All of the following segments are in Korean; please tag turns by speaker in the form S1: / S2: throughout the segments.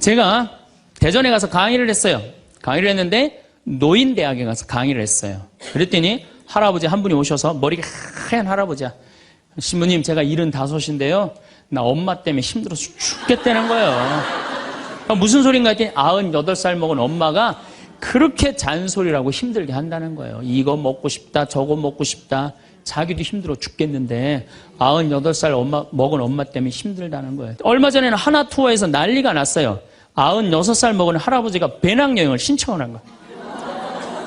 S1: 제가 대전에 가서 강의를 했어요. 강의를 했는데 노인대학에 가서 강의를 했어요. 그랬더니 할아버지 한 분이 오셔서 머리가 하얀 할아버지야. 신부님, 제가 75인데요. 나 엄마 때문에 힘들어서 죽겠다는 거예요. 무슨 소린가 했더니 98살 먹은 엄마가 그렇게 잔소리라고 힘들게 한다는 거예요. 이거 먹고 싶다, 저거 먹고 싶다. 자기도 힘들어 죽겠는데 98살 먹은 엄마 때문에 힘들다는 거예요. 얼마 전에는 하나 투어에서 난리가 났어요. 96살 먹은 할아버지가 배낭여행을 신청을 한 거예요.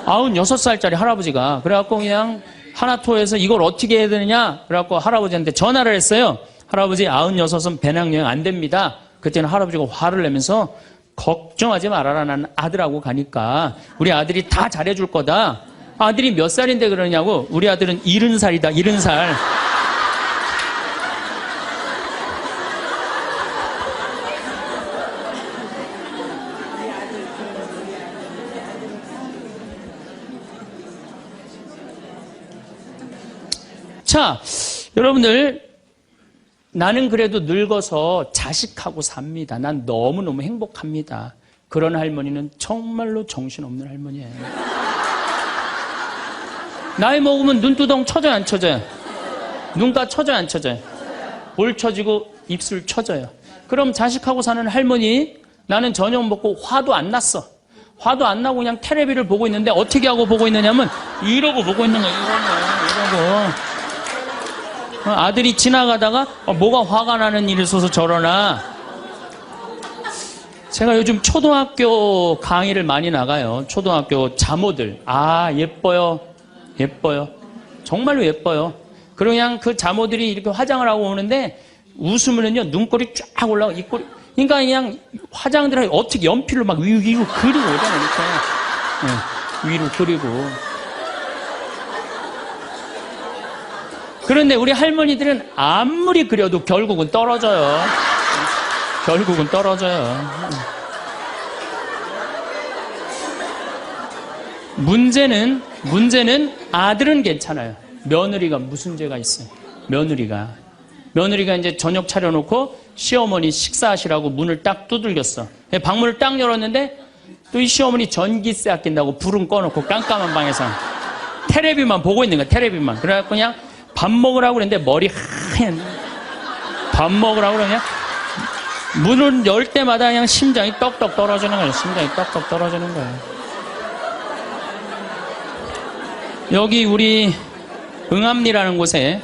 S1: 96살짜리 할아버지가. 그래갖고 그냥 하나 투어에서 이걸 어떻게 해야 되느냐? 그래갖고 할아버지한테 전화를 했어요. 할아버지 96은 배낭여행 안 됩니다. 그때는 할아버지가 화를 내면서 걱정하지 말아라. 난 아들하고 가니까 우리 아들이 다 잘해줄 거다. 아들이 몇 살인데 그러냐고. 우리 아들은 70살이다. 70살. 자, 여러분들, 나는 그래도 늙어서 자식하고 삽니다. 난 너무너무 행복합니다. 그런 할머니는 정말로 정신없는 할머니예요. 나이 먹으면 눈두덩 쳐져요, 안 쳐져요? 눈가 쳐져요, 안 쳐져요? 볼 쳐지고 입술 쳐져요. 그럼 자식하고 사는 할머니, 나는 저녁 먹고 화도 안 났어. 화도 안 나고 그냥 텔레비를 보고 있는데 어떻게 하고 보고 있느냐면 이러고 보고 있는 거예요. 이러고. 아들이 지나가다가 뭐가 화가 나는 일이 있어서 저러나. 제가 요즘 초등학교 강의를 많이 나가요. 초등학교 자모들. 아, 예뻐요. 예뻐요. 정말로 예뻐요. 그리고 그냥 그 자모들이 이렇게 화장을 하고 오는데 웃으면은요, 눈꼬리 쫙 올라가고, 입꼬리. 그러니까 그냥 화장들이 어떻게 연필로 막 위로 그리고 오잖아요, 이렇게. 네, 위로 그리고. 그런데 우리 할머니들은 아무리 그려도 결국은 떨어져요. 결국은 떨어져요. 문제는 아들은 괜찮아요. 며느리가 무슨 죄가 있어요? 며느리가 이제 저녁 차려놓고 시어머니 식사하시라고 문을 딱 두들겼어. 방문을 딱 열었는데 또 이 시어머니 전기세 아낀다고 불은 꺼놓고 깜깜한 방에서 텔레비만 보고 있는 거야. 텔레비만. 그래갖고 그냥 밥 먹으라고 그랬는데 머리 하얀. 밥 먹으라고 그러냐? 문을 열 때마다 그냥 심장이 떡떡 떨어지는 거예요. 심장이 떡떡 떨어지는 거예요. 여기 우리 응암리라는 곳에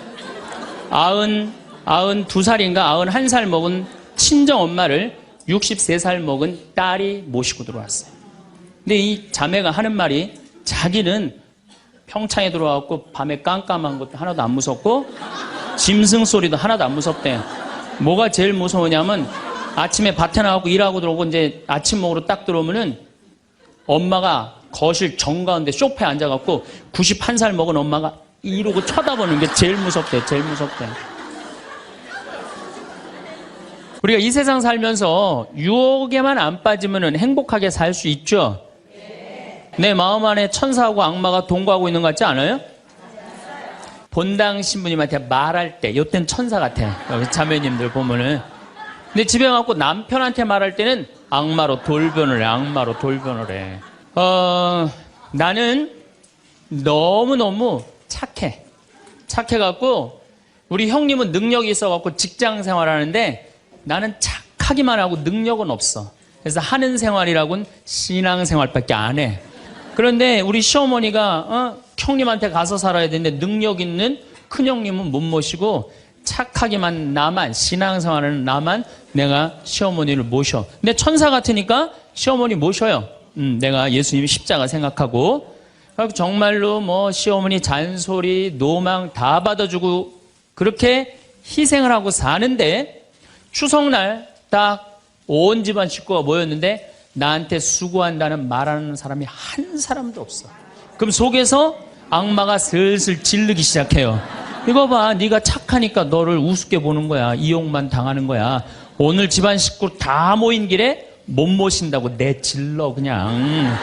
S1: 92살인가 91살 먹은 친정엄마를 63살 먹은 딸이 모시고 들어왔어요. 근데 이 자매가 하는 말이 자기는 평창에 들어와갖고 밤에 깜깜한 것도 하나도 안 무섭고 짐승 소리도 하나도 안 무섭대. 뭐가 제일 무서우냐면 아침에 밭에 나가고 일하고 들어오고 이제 아침 먹으러 딱 들어오면은 엄마가 거실 정가운데 소파에 앉아갖고 91살 먹은 엄마가 이러고 쳐다보는 게 제일 무섭대. 제일 무섭대. 우리가 이 세상 살면서 유혹에만 안 빠지면은 행복하게 살 수 있죠? 내 마음 안에 천사하고 악마가 동거하고 있는 것 같지 않아요? 본당 신부님한테 말할 때, 요때는 천사 같아. 여기 자매님들 보면은. 근데 집에 와갖고 남편한테 말할 때는 악마로 돌변을 해. 악마로 돌변을 해. 나는 너무너무 착해. 착해갖고 우리 형님은 능력이 있어갖고 직장 생활하는데 나는 착하기만 하고 능력은 없어. 그래서 하는 생활이라고는 신앙 생활밖에 안 해. 그런데 우리 시어머니가 형님한테 가서 살아야 되는데 능력 있는 큰형님은 못 모시고 착하기만 나만, 신앙생활은 나만 내가 시어머니를 모셔. 근데 천사 같으니까 시어머니 모셔요. 내가 예수님이 십자가 생각하고. 정말로 뭐 시어머니 잔소리, 노망 다 받아주고 그렇게 희생을 하고 사는데 추석날 딱 온 집안 식구가 모였는데 나한테 수고한다는 말하는 사람이 한 사람도 없어. 그럼 속에서 악마가 슬슬 질르기 시작해요. 이거 봐, 네가 착하니까 너를 우습게 보는 거야. 이용만 당하는 거야. 오늘 집안 식구 다 모인 길에 못 모신다고 내질러 그냥.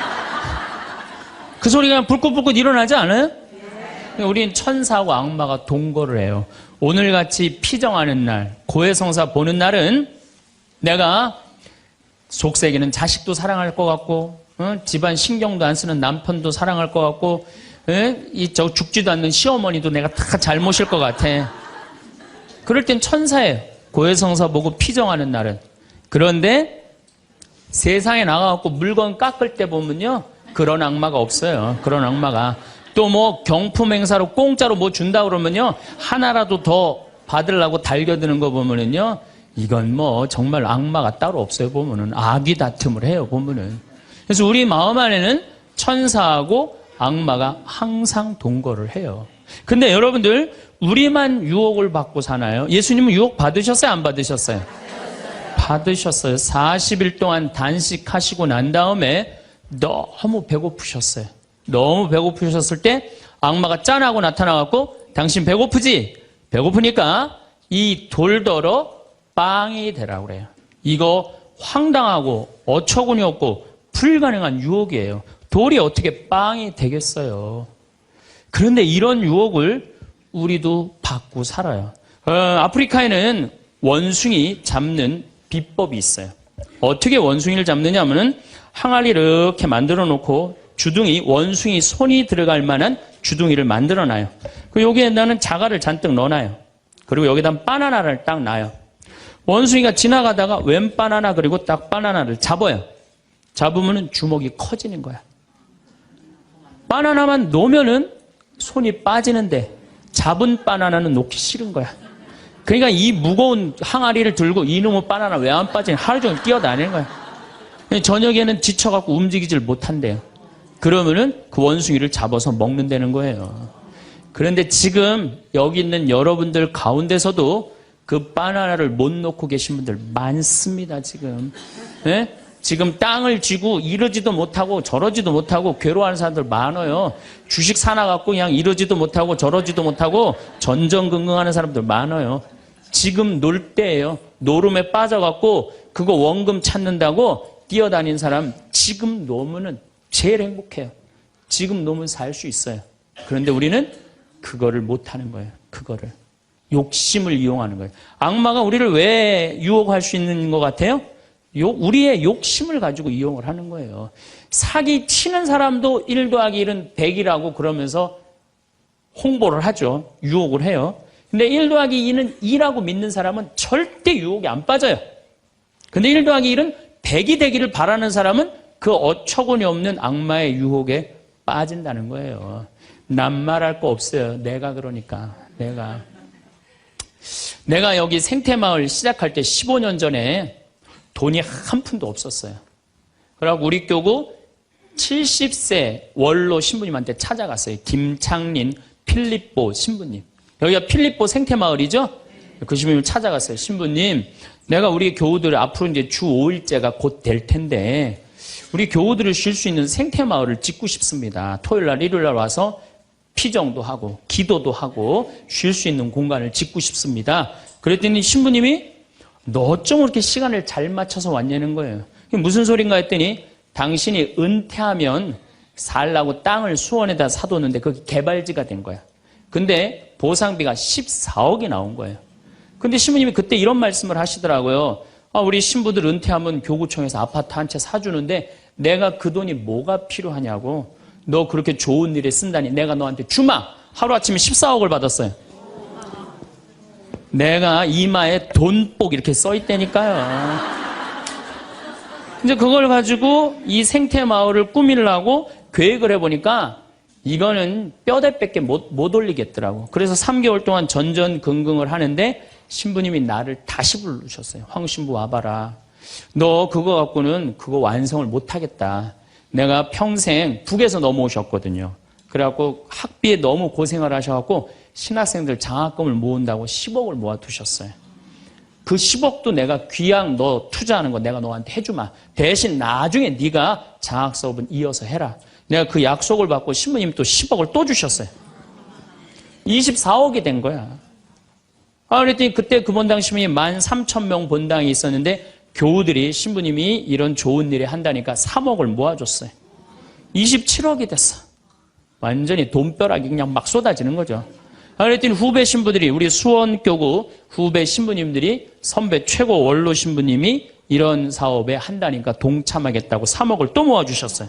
S1: 그 소리가 불긋불긋 일어나지 않아요? 우린 천사하고 악마가 동거를 해요. 오늘같이 피정하는 날, 고해성사 보는 날은 내가 속세기는 자식도 사랑할 것 같고, 집안 신경도 안 쓰는 남편도 사랑할 것 같고, 저 죽지도 않는 시어머니도 내가 다 잘 모실 것 같아. 그럴 땐 천사예요. 고해성사 보고 피정하는 날은. 그런데 세상에 나가갖고 물건 깎을 때 보면요, 그런 악마가 없어요. 그런 악마가. 또 뭐 경품 행사로 공짜로 뭐 준다 그러면요, 하나라도 더 받으려고 달겨드는 거 보면은요, 이건 뭐 정말 악마가 따로 없어요. 보면은 악이 다툼을 해요. 보면은. 그래서 우리 마음 안에는 천사하고 악마가 항상 동거를 해요. 근데 여러분들, 우리만 유혹을 받고 사나요? 예수님은 유혹 받으셨어요? 안 받으셨어요? 받으셨어요. 40일 동안 단식하시고 난 다음에 너무 배고프셨어요. 너무 배고프셨을 때 악마가 짠하고 나타나갖고, 당신 배고프지? 배고프니까 이 돌더러 빵이 되라고 그래요. 이거 황당하고 어처구니 없고 불가능한 유혹이에요. 돌이 어떻게 빵이 되겠어요? 그런데 이런 유혹을 우리도 받고 살아요. 아프리카에는 원숭이 잡는 비법이 있어요. 어떻게 원숭이를 잡느냐 하면은 항아리 이렇게 만들어 놓고 주둥이, 원숭이 손이 들어갈 만한 주둥이를 만들어 놔요. 그리고 여기에다는 자갈을 잔뜩 넣어놔요. 그리고 여기다 바나나를 딱 놔요. 원숭이가 지나가다가 웬 바나나, 그리고 딱 바나나를 잡아요. 잡으면은 주먹이 커지는 거야. 바나나만 놓으면은 손이 빠지는데 잡은 바나나는 놓기 싫은 거야. 그러니까 이 무거운 항아리를 들고 이놈의 바나나 왜 안 빠지냐, 하루 종일 뛰어다니는 거야. 저녁에는 지쳐갖고 움직이질 못한대요. 그러면은 그 원숭이를 잡아서 먹는다는 거예요. 그런데 지금 여기 있는 여러분들 가운데서도 그 바나나를 못 놓고 계신 분들 많습니다, 지금. 네? 지금 땅을 쥐고 이러지도 못하고 저러지도 못하고 괴로워하는 사람들 많아요. 주식 사놔갖고 그냥 이러지도 못하고 저러지도 못하고 전전긍긍하는 사람들 많아요. 지금 놀 때예요. 노름에 빠져갖고 그거 원금 찾는다고 뛰어다니는 사람, 지금 놓으면은 제일 행복해요. 지금 놓으면 살 수 있어요. 그런데 우리는 그거를 못하는 거예요. 그거를. 욕심을 이용하는 거예요. 악마가 우리를 왜 유혹할 수 있는 것 같아요? 우리의 욕심을 가지고 이용을 하는 거예요. 사기 치는 사람도 1 더하기 1은 100이라고 그러면서 홍보를 하죠. 유혹을 해요. 근데 1 더하기 2는 2라고 믿는 사람은 절대 유혹에 안 빠져요. 근데 1 더하기 1은 100이 되기를 바라는 사람은 그 어처구니 없는 악마의 유혹에 빠진다는 거예요. 난 말할 거 없어요. 내가 그러니까. 내가 여기 생태마을 시작할 때 15년 전에 돈이 한 푼도 없었어요. 그래갖고 우리 교구 70세 원로 신부님한테 찾아갔어요. 김창린 필립보 신부님. 여기가 필립보 생태마을이죠? 그 신부님을 찾아갔어요. 신부님, 내가 우리 교우들 앞으로 이제 주 5일째가 곧 될 텐데 우리 교우들을 쉴 수 있는 생태마을을 짓고 싶습니다. 토요일날, 일요일날 와서 피정도 하고 기도도 하고 쉴 수 있는 공간을 짓고 싶습니다. 그랬더니 신부님이 너 어쩜 그렇게 시간을 잘 맞춰서 왔냐는 거예요. 무슨 소린가 했더니 당신이 은퇴하면 살라고 땅을 수원에다 사뒀는데 그게 개발지가 된 거야. 근데 보상비가 14억이 나온 거예요. 근데 신부님이 그때 이런 말씀을 하시더라고요. 우리 신부들 은퇴하면 교구청에서 아파트 한 채 사주는데 내가 그 돈이 뭐가 필요하냐고. 너 그렇게 좋은 일에 쓴다니 내가 너한테 주마. 하루아침에 14억을 받았어요. 내가 이마에 돈복 이렇게 써있다니까요. 이제 그걸 가지고 이 생태마을을 꾸미려고 계획을 해보니까 이거는 뼈대밖에 못 올리겠더라고. 그래서 3개월 동안 전전긍긍을 하는데 신부님이 나를 다시 부르셨어요. 황 신부 와봐라. 너 그거 갖고는 그거 완성을 못하겠다. 내가 평생 북에서 넘어오셨거든요. 그래갖고 학비에 너무 고생을 하셔갖고 신학생들 장학금을 모은다고 10억을 모아두셨어요. 그 10억도 내가 귀양 너 투자하는 거 내가 너한테 해주마. 대신 나중에 네가 장학 수업은 이어서 해라. 내가 그 약속을 받고 신부님이 또 10억을 또 주셨어요. 24억이 된 거야. 그랬더니 그때 그 본당 신부님이 13,000명 본당이 있었는데 교우들이 신부님이 이런 좋은 일을 한다니까 3억을 모아줬어요. 27억이 됐어. 완전히 돈벼락이 그냥 막 쏟아지는 거죠. 그랬더니 후배 신부들이, 우리 수원교구 후배 신부님들이 선배 최고 원로 신부님이 이런 사업에 한다니까 동참하겠다고 3억을 또 모아주셨어요.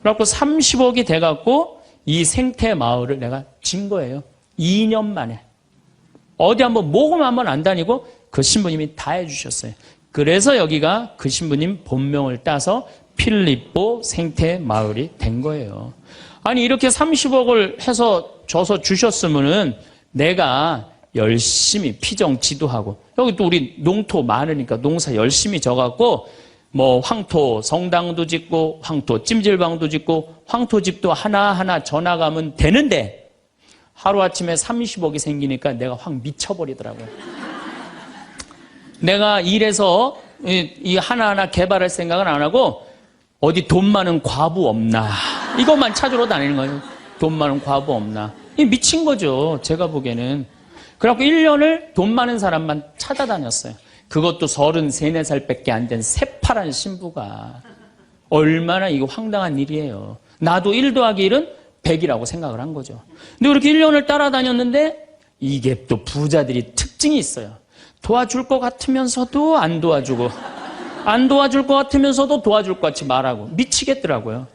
S1: 그래갖고 30억이 돼갖고 이 생태 마을을 내가 진 거예요. 2년 만에. 어디 한번 모금 한번 안 다니고 그 신부님이 다 해주셨어요. 그래서 여기가 그 신부님 본명을 따서 필리포 생태 마을이 된 거예요. 아니 이렇게 30억을 해서 줘서 주셨으면은 내가 열심히 피정 지도하고 여기 또 우리 농토 많으니까 농사 열심히 져갖고 뭐 황토 성당도 짓고 황토 찜질방도 짓고 황토집도 하나하나 져나가면 되는데 하루아침에 30억이 생기니까 내가 확 미쳐버리더라고요. 내가 일해서 이 하나하나 개발할 생각은 안 하고 어디 돈 많은 과부 없나 이것만 찾으러 다니는 거예요. 돈 많은 과부 없나. 이 미친 거죠. 제가 보기에는. 그래갖고 1년을 돈 많은 사람만 찾아다녔어요. 그것도 33, 4살밖에 안 된 새파란 신부가. 얼마나 이거 황당한 일이에요. 나도 1 더하기 1은 100이라고 생각을 한 거죠. 근데 그렇게 1년을 따라다녔는데 이게 또 부자들이 특징이 있어요. 도와줄 것 같으면서도 안 도와주고 안 도와줄 것 같으면서도 도와줄 것 같이 말하고 미치겠더라고요.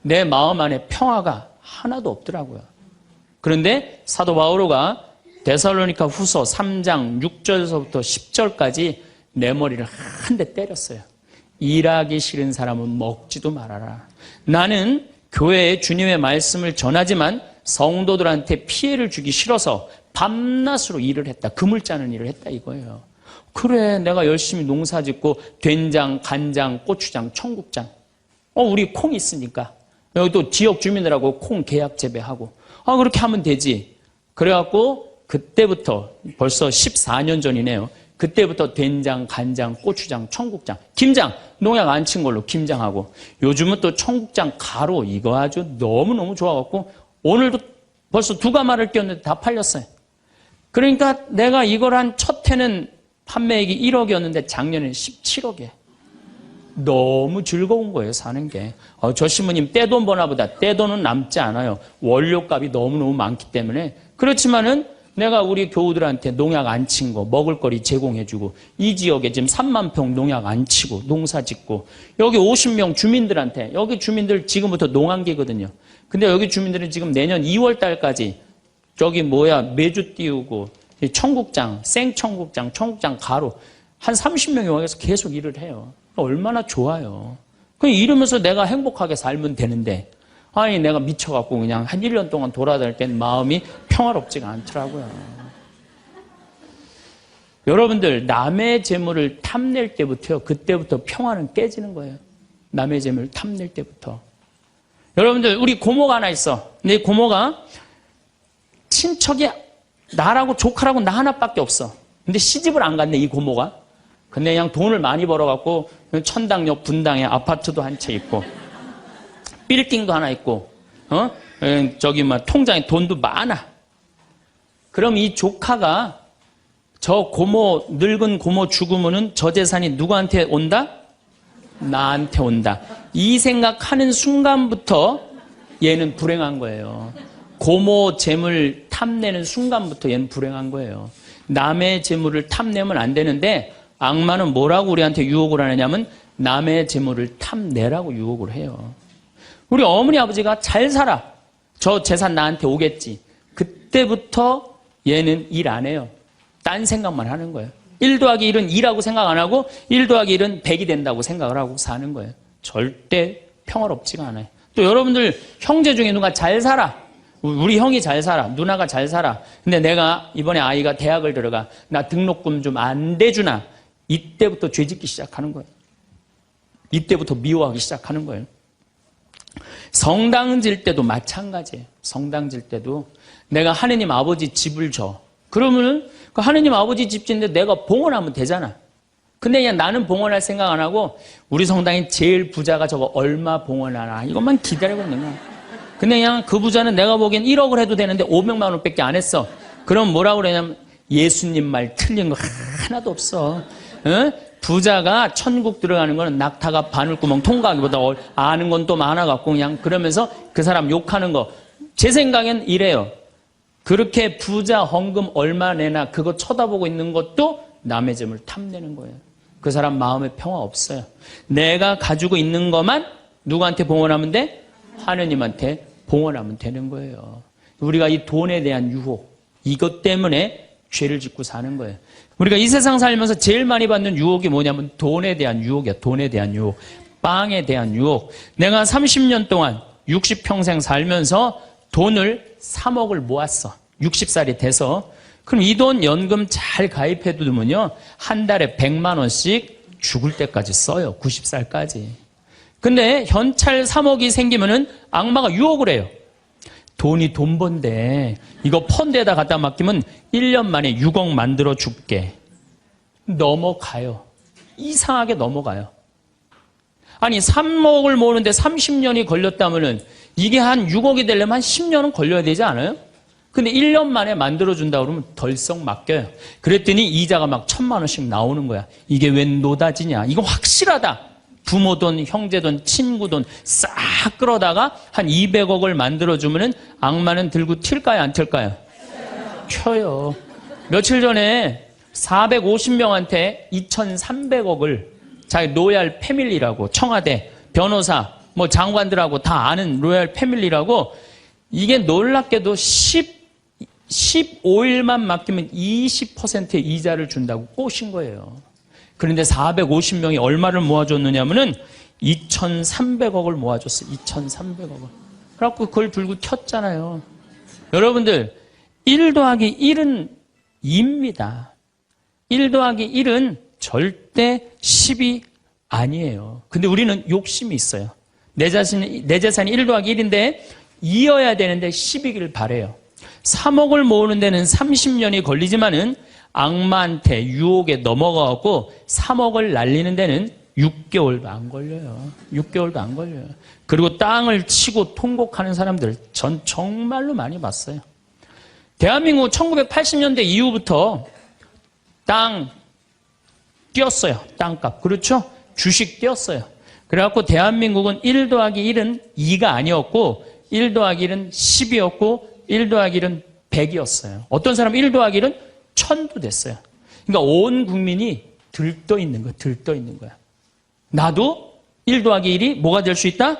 S1: 내 마음 안에 평화가 하나도 없더라고요. 그런데 사도 바오로가 데살로니가 후서 3장 6절서부터 10절까지 내 머리를 한 대 때렸어요. 일하기 싫은 사람은 먹지도 말아라. 나는 교회에 주님의 말씀을 전하지만 성도들한테 피해를 주기 싫어서 밤낮으로 일을 했다. 금을 짜는 일을 했다 이거예요. 그래 내가 열심히 농사 짓고 된장, 간장, 고추장, 청국장 우리 콩 있으니까 여기 또 지역 주민들하고 콩 계약 재배하고 그렇게 하면 되지. 그래갖고 그때부터 벌써 14년 전이네요. 그때부터 된장, 간장, 고추장, 청국장, 김장 농약 안 친 걸로 김장하고 요즘은 또 청국장 가루 이거 아주 너무너무 좋아갖고 오늘도 벌써 2가마를 띄웠는데 다 팔렸어요. 그러니까 내가 이걸 한 첫 해는 판매액이 1억이었는데 작년에는 17억이에요. 너무 즐거운 거예요, 사는 게. 저 신부님 떼돈 버나 보다. 떼돈은 남지 않아요. 원료값이 너무너무 많기 때문에. 그렇지만은 내가 우리 교우들한테 농약 안 친 거, 먹을거리 제공해주고, 이 지역에 지금 3만 평 농약 안 치고, 농사 짓고, 여기 50명 주민들한테, 여기 주민들 지금부터 농한기거든요. 근데 여기 주민들은 지금 내년 2월 달까지, 메주 띄우고, 청국장, 생청국장, 청국장 가루, 한 30명이 와서 계속 일을 해요. 얼마나 좋아요. 이러면서 내가 행복하게 살면 되는데, 아니 내가 미쳐갖고 그냥 한 1년 동안 돌아다닐 땐 마음이 평화롭지가 않더라고요. 여러분들 남의 재물을 탐낼 때부터요. 그때부터 평화는 깨지는 거예요. 남의 재물을 탐낼 때부터. 여러분들 우리 고모가 하나 있어. 근데 고모가 친척이 나라고 조카라고 나 하나밖에 없어. 근데 시집을 안 갔네 이 고모가. 근데 그냥 돈을 많이 벌어갖고 천당역 분당에 아파트도 한 채 있고 빌딩도 하나 있고 통장에 돈도 많아. 그럼 이 조카가 저 고모 늙은 고모 죽으면은 저 재산이 누구한테 온다? 나한테 온다. 이 생각하는 순간부터 얘는 불행한 거예요. 고모 재물 탐내는 순간부터 얘는 불행한 거예요. 남의 재물을 탐내면 안 되는데 악마는 뭐라고 우리한테 유혹을 하느냐면 남의 재물을 탐내라고 유혹을 해요. 우리 어머니 아버지가 잘 살아. 저 재산 나한테 오겠지. 그때부터 얘는 일 안 해요. 딴 생각만 하는 거예요. 1 더하기 1은 2라고 생각 안 하고 1 더하기 1은 100이 된다고 생각을 하고 사는 거예요. 절대 평화롭지가 않아요. 또 여러분들 형제 중에 누가 잘 살아. 우리 형이 잘 살아. 누나가 잘 살아. 근데 내가 이번에 아이가 대학을 들어가. 나 등록금 좀 안 대주나. 이때부터 죄짓기 시작하는 거예요. 이때부터 미워하기 시작하는 거예요. 성당 질 때도 마찬가지예요. 성당 질 때도 내가 하느님 아버지 집을 줘. 그러면은 그 하느님 아버지 집 짓는데 내가 봉헌하면 되잖아. 근데 그냥 나는 봉헌할 생각 안 하고 우리 성당이 제일 부자가 저거 얼마 봉헌하나 이것만 기다리고 있는 거야. 근데 그냥 그 부자는 내가 보기엔 1억을 해도 되는데 500만 원밖에 안 했어. 그럼 뭐라고 그러냐면 예수님 말 틀린 거 하나도 없어. 응? 부자가 천국 들어가는 거는 낙타가 바늘구멍 통과하기보다 아는 건 또 많아갖고 그냥 그러면서 그 사람 욕하는 거. 제 생각엔 이래요. 그렇게 부자 헌금 얼마 내나 그거 쳐다보고 있는 것도 남의 재물 탐내는 거예요. 그 사람 마음에 평화 없어요. 내가 가지고 있는 것만 누구한테 봉헌하면 돼? 하느님한테 봉헌하면 되는 거예요. 우리가 이 돈에 대한 유혹, 이것 때문에 죄를 짓고 사는 거예요. 우리가 이 세상 살면서 제일 많이 받는 유혹이 뭐냐면 돈에 대한 유혹이야. 돈에 대한 유혹, 빵에 대한 유혹. 내가 30년 동안 60평생 살면서 돈을 3억을 모았어. 60살이 돼서. 그럼 이 돈 연금 잘 가입해 두면요, 한 달에 100만 원씩 죽을 때까지 써요. 90살까지. 근데 현찰 3억이 생기면은 악마가 유혹을 해요. 돈이 돈 번데 이거 펀드에다 갖다 맡기면 1년 만에 6억 만들어 줄게. 넘어가요. 이상하게 넘어가요. 아니 3억을 모으는데 30년이 걸렸다면은 이게 한 6억이 되려면 한 10년은 걸려야 되지 않아요? 근데 1년 만에 만들어준다 그러면 덜썩 맡겨요. 그랬더니 이자가 막 1,000만 원씩 나오는 거야. 이게 웬 노다지냐. 이거 확실하다. 부모 돈, 형제 돈, 친구 돈 싹 끌어다가 한 200억을 만들어주면은 악마는 들고 튈까요? 안 튈까요? 튀어요. 며칠 전에 450명한테 2,300억을 자기 로얄 패밀리라고, 청와대, 변호사, 뭐 장관들하고 다 아는 로얄 패밀리라고, 이게 놀랍게도 15일만 맡기면 20%의 이자를 준다고 꼬신 거예요. 그런데 450명이 얼마를 모아줬느냐면은 2,300억을 모아줬어요. 2,300억을. 그래갖고 그걸 들고 튀었잖아요. 여러분들, 1 더하기 1은 2입니다. 1 더하기 1은 절대 10이 아니에요. 근데 우리는 욕심이 있어요. 내 재산이 1 더하기 1인데 2여야 되는데 10이길 바래요. 3억을 모으는 데는 30년이 걸리지만은 악마한테 유혹에 넘어가고 3억을 날리는 데는 6개월도 안 걸려요. 6개월도 안 걸려요. 그리고 땅을 치고 통곡하는 사람들 전 정말로 많이 봤어요. 대한민국 1980년대 이후부터 땅 뛰었어요. 땅값. 그렇죠? 주식 뛰었어요. 그래갖고 대한민국은 1 더하기 1은 2가 아니었고 1 더하기 1은 10이었고 1 더하기 1은 100이었어요. 어떤 사람은 1 더하기 1은 1000도 됐어요. 그러니까 온 국민이 들떠 있는 거야. 들떠 있는 거야. 나도 1 더하기 1이 뭐가 될 수 있다?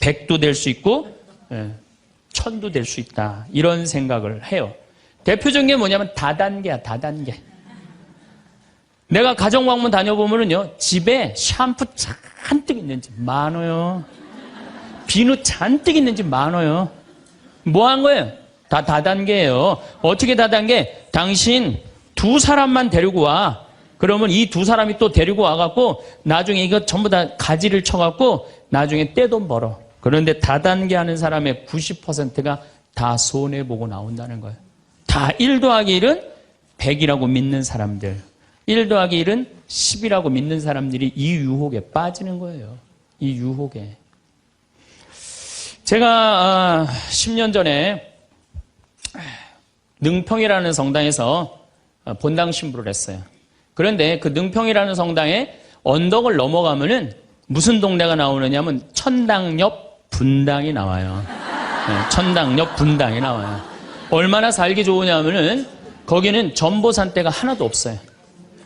S1: 100도 될 수 있고 1000도 될 수 있다. 이런 생각을 해요. 대표적인 게 뭐냐면 다단계야. 다단계. 내가 가정방문 다녀보면은요, 집에 샴푸 잔뜩 있는 집 많아요. 비누 잔뜩 있는 집 많아요. 뭐 한 거예요? 다 다단계예요. 어떻게 다단계? 당신 2 사람만 데리고 와. 그러면 이 2 사람이 또 데리고 와갖고 나중에 이거 전부 다 가지를 쳐갖고 나중에 떼돈 벌어. 그런데 다단계 하는 사람의 90%가 다 손해보고 나온다는 거예요. 다 1 더하기 1은 100이라고 믿는 사람들, 1 더하기 1은 10이라고 믿는 사람들이 이 유혹에 빠지는 거예요. 이 유혹에. 제가 10년 전에 능평이라는 성당에서 본당 신부를 했어요. 그런데 그 능평이라는 성당에 언덕을 넘어가면은 무슨 동네가 나오느냐면 천당역 분당이 나와요. 천당역 분당이 나와요. 얼마나 살기 좋으냐면은 거기는 전보산대가 하나도 없어요.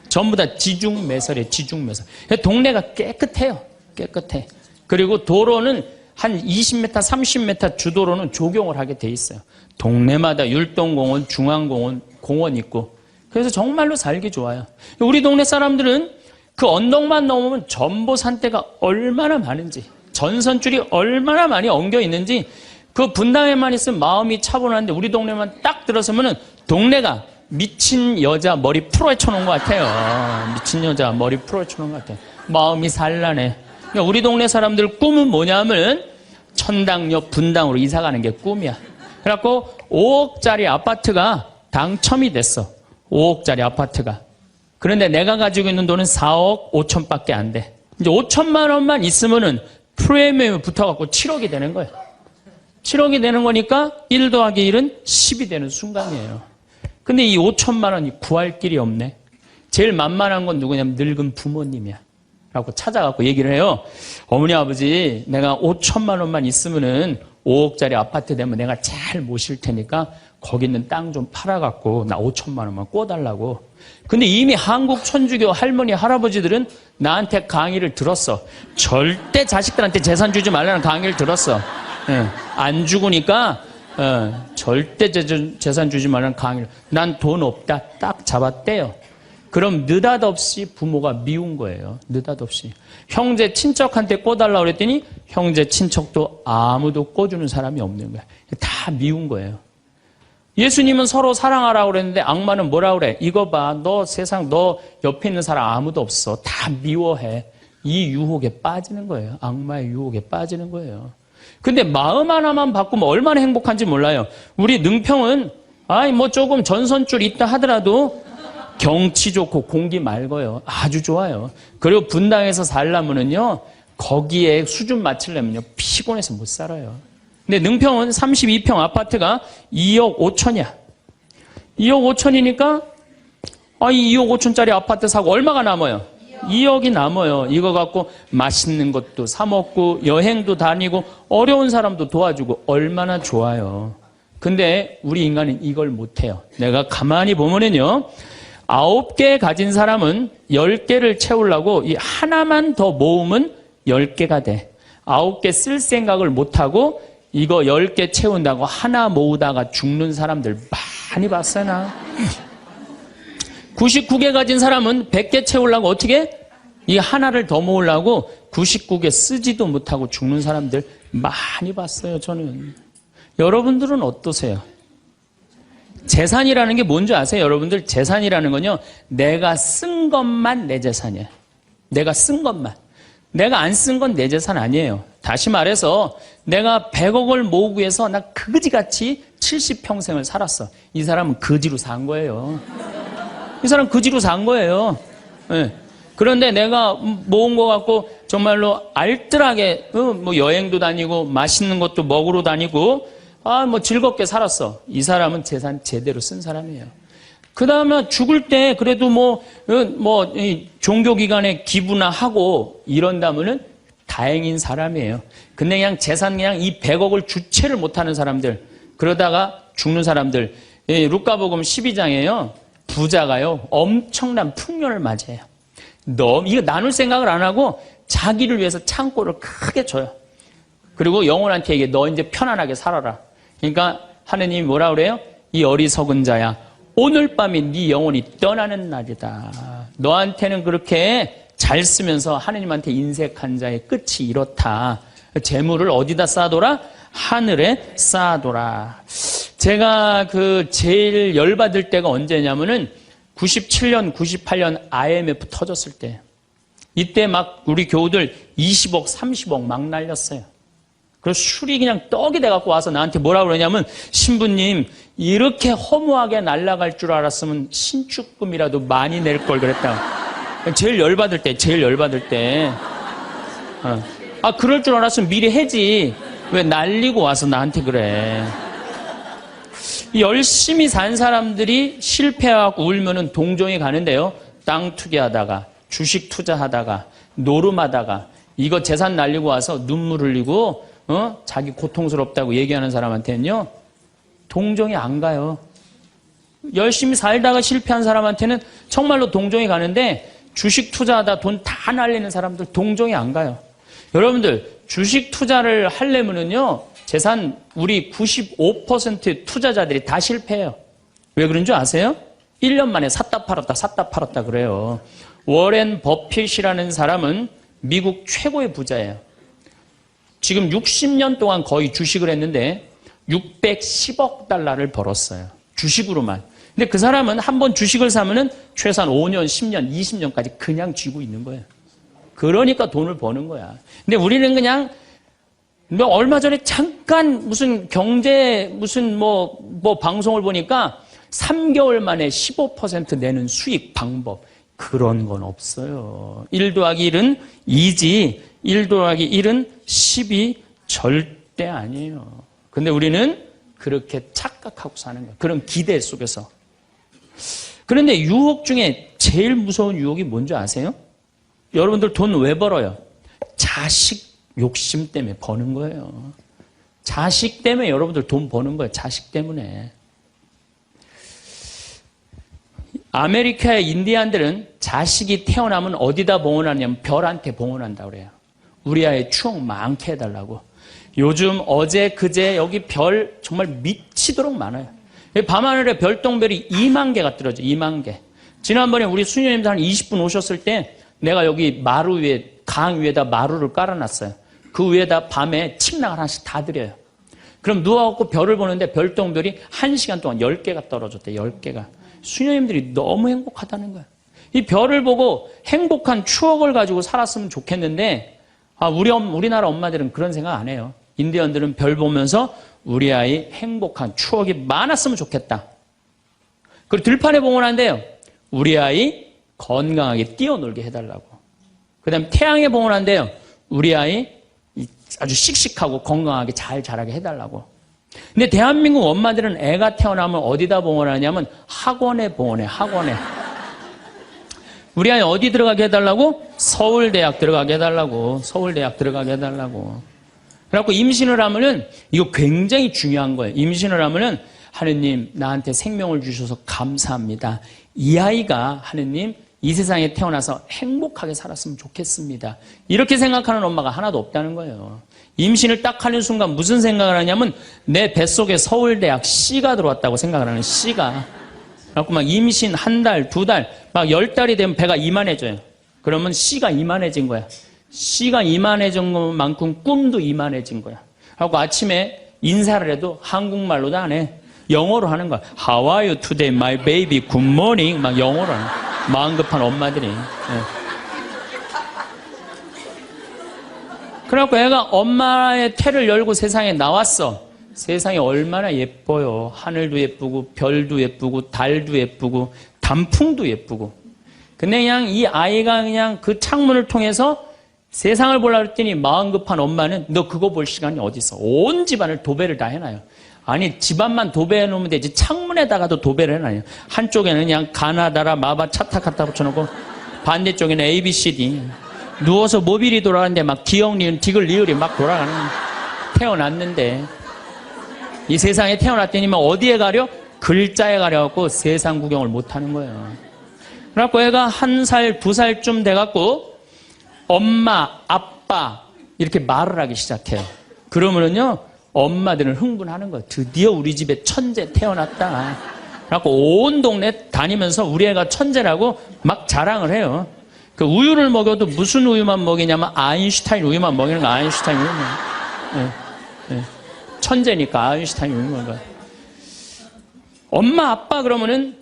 S1: 전부 다 지중매설이에요. 지중매설. 동네가 깨끗해요. 깨끗해. 그리고 도로는 한 20m, 30m 주도로는 조경을 하게 돼 있어요. 동네마다 율동공원, 중앙공원, 공원 있고. 그래서 정말로 살기 좋아요. 우리 동네 사람들은 그 언덕만 넘으면 전보산대가 얼마나 많은지, 전선줄이 얼마나 많이 엉겨 있는지, 그 분당에만 있으면 마음이 차분한데 우리 동네만 딱 들어서면은 동네가 미친 여자 머리 풀어헤쳐 놓은 것 같아요. 미친 여자 머리 풀어헤쳐 놓은 것 같아요. 마음이 산란해. 그러니까 우리 동네 사람들 꿈은 뭐냐면 천당역 분당으로 이사 가는 게 꿈이야. 그래갖고 5억짜리 아파트가 당첨이 됐어. 5억짜리 아파트가. 그런데 내가 가지고 있는 돈은 4억 5천밖에 안 돼. 이제 5천만 원만 있으면은 프리미엄이 붙어갖고 7억이 되는 거예요. 7억이 되는 거니까 1 더하기 1은 10이 되는 순간이에요. 근데 이 5천만 원이 구할 길이 없네. 제일 만만한 건 누구냐면 늙은 부모님이야. 라고 찾아갖고 얘기를 해요. 어머니, 아버지, 내가 5천만 원만 있으면은 5억짜리 아파트 되면 내가 잘 모실 테니까 거기 있는 땅 좀 팔아갖고 나 5천만 원만 꿔달라고. 근데 이미 한국 천주교 할머니, 할아버지들은 나한테 강의를 들었어. 절대 자식들한테 재산 주지 말라는 강의를 들었어. 예, 안 죽으니까 절대 재산 주지 말라는 강의를. 난 돈 없다. 딱 잡았대요. 그럼 느닷없이 부모가 미운 거예요. 느닷없이. 형제 친척한테 꿔달라고 그랬더니 형제 친척도 아무도 꿔주는 사람이 없는 거야. 다 미운 거예요. 예수님은 서로 사랑하라고 그랬는데 악마는 뭐라고 그래? 이거 봐. 너 세상 너 옆에 있는 사람 아무도 없어. 다 미워해. 이 유혹에 빠지는 거예요. 악마의 유혹에 빠지는 거예요. 근데 마음 하나만 바꾸면 얼마나 행복한지 몰라요. 우리 능평은 뭐 조금 전선줄 있다 하더라도 경치 좋고 공기 맑아요. 아주 좋아요. 그리고 분당에서 살려면은요, 거기에 수준 맞추려면요, 피곤해서 못 살아요. 근데 능평은 32평 아파트가 2억 5천이야. 2억 5천이니까, 이 2억 5천짜리 아파트 사고 얼마가 남아요? 2억이 남아요. 이거 갖고 맛있는 것도 사먹고, 여행도 다니고, 어려운 사람도 도와주고, 얼마나 좋아요. 근데 우리 인간은 이걸 못해요. 내가 가만히 보면은요, 9개 가진 사람은 10개를 채우려고 이 하나만 더 모으면 10개가 돼. 9개 쓸 생각을 못하고 이거 10개 채운다고 하나 모으다가 죽는 사람들 많이 봤어요, 나. 99개 가진 사람은 100개 채우려고 어떻게? 이 하나를 더 모으려고 99개 쓰지도 못하고 죽는 사람들 많이 봤어요, 저는. 여러분들은 어떠세요? 재산이라는 게 뭔지 아세요? 여러분들 재산이라는 건요, 내가 쓴 것만 내 재산이에요. 내가 쓴 것만. 내가 안 쓴 건 내 재산 아니에요. 다시 말해서 내가 100억을 모으기 위해서 나 그지같이 70평생을 살았어. 이 사람은 거지로 산 거예요. 이 사람 거지로 산 거예요. 네. 그런데 내가 모은 거 갖고 정말로 알뜰하게 뭐 여행도 다니고 맛있는 것도 먹으러 다니고 뭐 즐겁게 살았어. 이 사람은 재산 제대로 쓴 사람이에요. 그 다음에 죽을 때 그래도 이 종교기관에 기부나 하고 이런다면은 다행인 사람이에요. 근데 그냥 재산 그냥 이 100억을 주체를 못하는 사람들, 그러다가 죽는 사람들, 루카복음 12장에요. 부자가요, 엄청난 풍년을 맞이해요. 이거 나눌 생각을 안 하고 자기를 위해서 창고를 크게 줘요. 그리고 영혼한테 얘기해. 너 이제 편안하게 살아라. 그러니까 하느님이 뭐라 그래요? 이 어리석은 자야, 오늘 밤이 네 영혼이 떠나는 날이다. 너한테는 그렇게 잘 쓰면서 하느님한테 인색한 자의 끝이 이렇다. 재물을 어디다 쌓아둬라? 하늘에 쌓아둬라. 제가 제일 열받을 때가 언제냐면은 97년, 98년 IMF 터졌을 때. 이때 막 우리 교우들 20억, 30억 막 날렸어요. 그래서 술이 그냥 떡이 돼갖고 와서 나한테 뭐라 그러냐면, 신부님, 이렇게 허무하게 날아갈 줄 알았으면 신축금이라도 많이 낼 걸 그랬다. 제일 열받을 때. 그럴 줄 알았으면 미리 해지. 왜 날리고 와서 나한테 그래. 열심히 산 사람들이 실패하고 울면은 동정이 가는데요. 땅 투기하다가, 주식 투자하다가, 노름하다가, 이거 재산 날리고 와서 눈물 흘리고, 자기 고통스럽다고 얘기하는 사람한테는요, 동정이 안 가요. 열심히 살다가 실패한 사람한테는 정말로 동정이 가는데, 주식 투자하다 돈 다 날리는 사람들 동정이 안 가요. 여러분들, 주식 투자를 하려면은요, 재산 우리 95% 투자자들이 다 실패해요. 왜 그런 줄 아세요? 1년 만에 샀다 팔았다 그래요. 워렌 버핏이라는 사람은 미국 최고의 부자예요. 지금 60년 동안 거의 주식을 했는데 610억 달러를 벌었어요. 주식으로만. 근데 그 사람은 한번 주식을 사면은 최소한 5년, 10년, 20년까지 그냥 쥐고 있는 거예요. 그러니까 돈을 버는 거야. 근데 우리는 그냥 얼마 전에 잠깐 무슨 경제 방송을 보니까 3개월 만에 15% 내는 수익 방법, 그런 건 없어요. 1 더하기 1은 2지 1 더하기 1은 10이 절대 아니에요. 근데 우리는 그렇게 착각하고 사는 거예요. 그런 기대 속에서. 그런데 유혹 중에 제일 무서운 유혹이 뭔지 아세요? 여러분들 돈 왜 벌어요? 자식 욕심 때문에 버는 거예요. 자식 때문에 여러분들 돈 버는 거예요. 자식 때문에. 아메리카의 인디안들은 자식이 태어나면 어디다 봉헌하냐면 별한테 봉헌한다고 그래요. 우리 아이 추억 많게 해달라고. 요즘 어제 그제 여기 별 정말 미치도록 많아요. 밤하늘에 별똥별이 2만 개가 떨어져요. 2만 개. 지난번에 우리 수녀님들 한 20분 오셨을 때 내가 여기 마루 위에, 강 위에다 마루를 깔아놨어요. 그 위에다 밤에 침낭을 하나씩 다 드려요. 그럼 누워갖고 별을 보는데 별똥별이 1시간 동안 10개가 떨어졌대. 10개가. 수녀님들이 너무 행복하다는 거야. 이 별을 보고 행복한 추억을 가지고 살았으면 좋겠는데, 우리나라 엄마들은 그런 생각 안 해요. 인디언들은 별 보면서 우리 아이 행복한 추억이 많았으면 좋겠다. 그리고 들판에 봉헌한대요. 우리 아이 건강하게 뛰어놀게 해달라고. 그 다음에 태양에 봉헌한대요. 우리 아이 아주 씩씩하고 건강하게 잘 자라게 해달라고. 근데 대한민국 엄마들은 애가 태어나면 어디다 봉헌하냐면 학원에 봉헌해. 학원에. 우리 아이 어디 들어가게 해달라고? 서울대학 들어가게 해달라고. 서울대학 들어가게 해달라고. 그래갖고 임신을 하면은 이거 굉장히 중요한 거예요. 임신을 하면은 하느님 나한테 생명을 주셔서 감사합니다. 이 아이가 하느님 이 세상에 태어나서 행복하게 살았으면 좋겠습니다. 이렇게 생각하는 엄마가 하나도 없다는 거예요. 임신을 딱 하는 순간 무슨 생각을 하냐면 내 뱃속에 서울대학 C가 들어왔다고 생각을 하는 C가. 그래갖고 막 임신 한 달, 두 달, 막 10달이 되면 배가 이만해져요. 그러면 C가 이만해진 거야. C가 이만해진 것만큼 꿈도 이만해진 거야. 그래갖고 아침에 인사를 해도 한국말로도 안 해. 영어로 하는 거야. How are you today, my baby? Good morning. 막 영어로 하는 거야. 마음 급한 엄마들이. 네. 그래갖고 애가 엄마의 태를 열고 세상에 나왔어. 세상이 얼마나 예뻐요. 하늘도 예쁘고 별도 예쁘고 달도 예쁘고 단풍도 예쁘고. 근데 그냥 이 아이가 그냥 그 창문을 통해서 세상을 보려고 했더니 마음 급한 엄마는 너 그거 볼 시간이 어디 있어. 온 집안을 도배를 다 해놔요. 아니 집안만 도배해 놓으면 되지 창문에다가도 도배를 해놔요. 한쪽에는 그냥 가나다라 마바 차타 갖다 붙여놓고 반대쪽에는 ABCD. 누워서 모빌이 돌아가는데 막 기역 니은 디귿 리을이 막 돌아가는. 태어났는데 이 세상에 태어났더니 막 어디에 가려? 글자에 가려갖고 세상 구경을 못하는 거예요. 그래갖고 애가 1살, 2살쯤 돼갖고 엄마, 아빠 이렇게 말을 하기 시작해요. 그러면은요 엄마들은 흥분하는 거예요. 드디어 우리 집에 천재 태어났다. 그래갖고 온 동네 다니면서 우리 애가 천재라고 막 자랑을 해요. 그 우유를 먹여도 무슨 우유만 먹이냐면 아인슈타인 우유만 먹이는 거. 아인슈타인 우유만. 네, 네. 천재니까 아인슈타인 우유만 먹어. 엄마 아빠 그러면은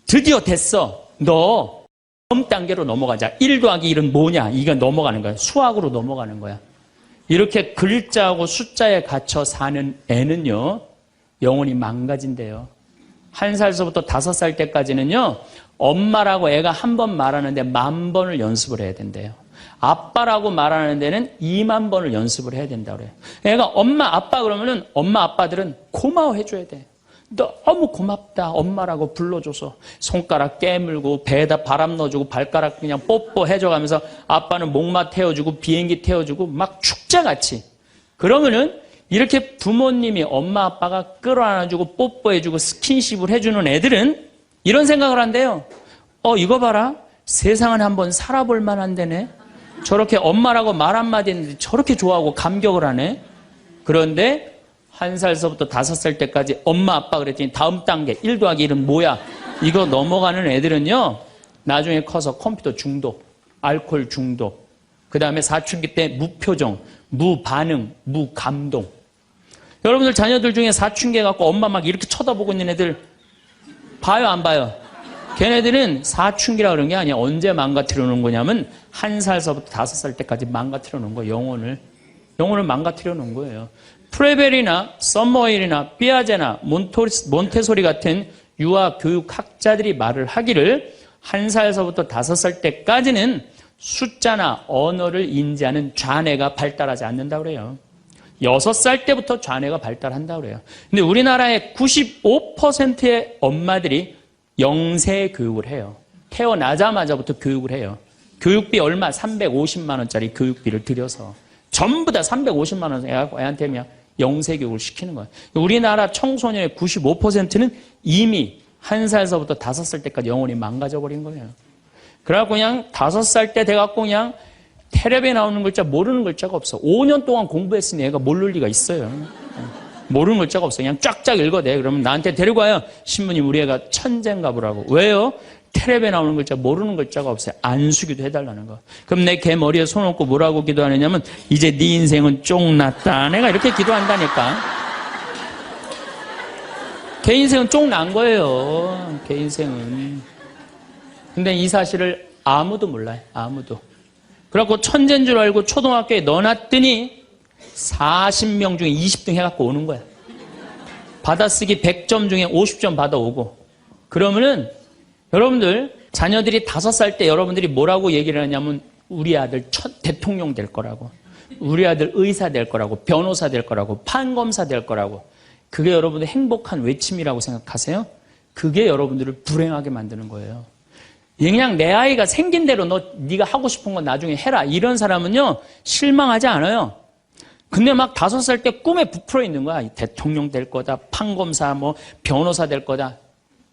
S1: 드디어 됐어. 너 다음 단계로 넘어가자. 1 더하기 1은 뭐냐? 이거 넘어가는 거야. 수학으로 넘어가는 거야. 이렇게 글자하고 숫자에 갇혀 사는 애는요 영혼이 망가진대요. 1살서부터 5살 때까지는요 엄마라고 애가 한 번 말하는데 10,000번을 연습을 해야 된대요. 아빠라고 말하는 데는 20,000번을 연습을 해야 된다고 그래요. 애가 엄마 아빠 그러면은 엄마 아빠들은 고마워해 줘야 돼. 너무 고맙다 엄마라고 불러줘서 손가락 깨물고 배에다 바람 넣어주고 발가락 그냥 뽀뽀해줘가면서 아빠는 목마 태워주고 비행기 태워주고 막 축제같이. 그러면은 이렇게 부모님이 엄마 아빠가 끌어안아주고 뽀뽀해주고 스킨십을 해주는 애들은 이런 생각을 한대요. 이거 봐라 세상은 한번 살아볼 만한 데네. 저렇게 엄마라고 말 한마디 했는데 저렇게 좋아하고 감격을 하네. 그런데 1살서부터 5살 때까지 엄마 아빠 그랬더니 다음 단계 1 더하기 1은 뭐야? 이거 넘어가는 애들은요 나중에 커서 컴퓨터 중독, 알코올 중독, 그 다음에 사춘기 때 무표정, 무반응, 무감동. 여러분들 자녀들 중에 사춘기 갖고 엄마 막 이렇게 쳐다보고 있는 애들 봐요 안 봐요? 걔네들은 사춘기라 그런 게 아니야. 언제 망가뜨려 놓은 거냐면 1살서부터 5살 때까지 망가뜨려 놓은 거예요. 영혼을 망가뜨려 놓은 거예요. 프레벨이나 썸머힐이나 삐아제나 몬테소리 같은 유아 교육학자들이 말을 하기를 1살서부터 5살 때까지는 숫자나 언어를 인지하는 좌뇌가 발달하지 않는다고 그래요. 6살 때부터 좌뇌가 발달한다고 그래요. 근데 우리나라의 95%의 엄마들이 영세 교육을 해요. 태어나자마자부터 교육을 해요. 교육비 얼마? 350만 원짜리 교육비를 들여서 전부 다 350만 원 애한테 그냥 영세 교육을 시키는 거예요. 우리나라 청소년의 95%는 이미 1살서부터 5살 때까지 영혼이 망가져버린 거예요. 그래갖고 그냥 5살 때 돼갖고 그냥 텔레비에 나오는 글자 모르는 글자가 없어. 5년 동안 공부했으니 애가 모를 리가 있어요. 모르는 글자가 없어. 그냥 쫙쫙 읽어대. 그러면 나한테 데리고 와요. 신부님 우리 애가 천재인가 보라고. 왜요? 텔레비에 나오는 글자 모르는 글자가 없어요. 안수기도 해달라는 거. 그럼 내 개 머리에 손 얹고 뭐라고 기도하느냐면 이제 네 인생은 쫑났다. 내가 이렇게 기도한다니까. 개 인생은 쫑난 거예요. 개 인생은. 근데 이 사실을 아무도 몰라요. 아무도. 그래갖고 천재인 줄 알고 초등학교에 넣어놨더니 40명 중에 20등 해갖고 오는 거야. 받아쓰기 100점 중에 50점 받아오고. 그러면은 여러분들 자녀들이 5살 때 여러분들이 뭐라고 얘기를 하냐면 우리 아들 대통령 될 거라고, 우리 아들 의사 될 거라고, 변호사 될 거라고, 판검사 될 거라고. 그게 여러분들 행복한 외침이라고 생각하세요? 그게 여러분들을 불행하게 만드는 거예요. 그냥 내 아이가 생긴 대로 네가 하고 싶은 건 나중에 해라. 이런 사람은요 실망하지 않아요. 근데 막 5살 때 꿈에 부풀어 있는 거야. 대통령 될 거다, 판검사, 뭐 변호사 될 거다.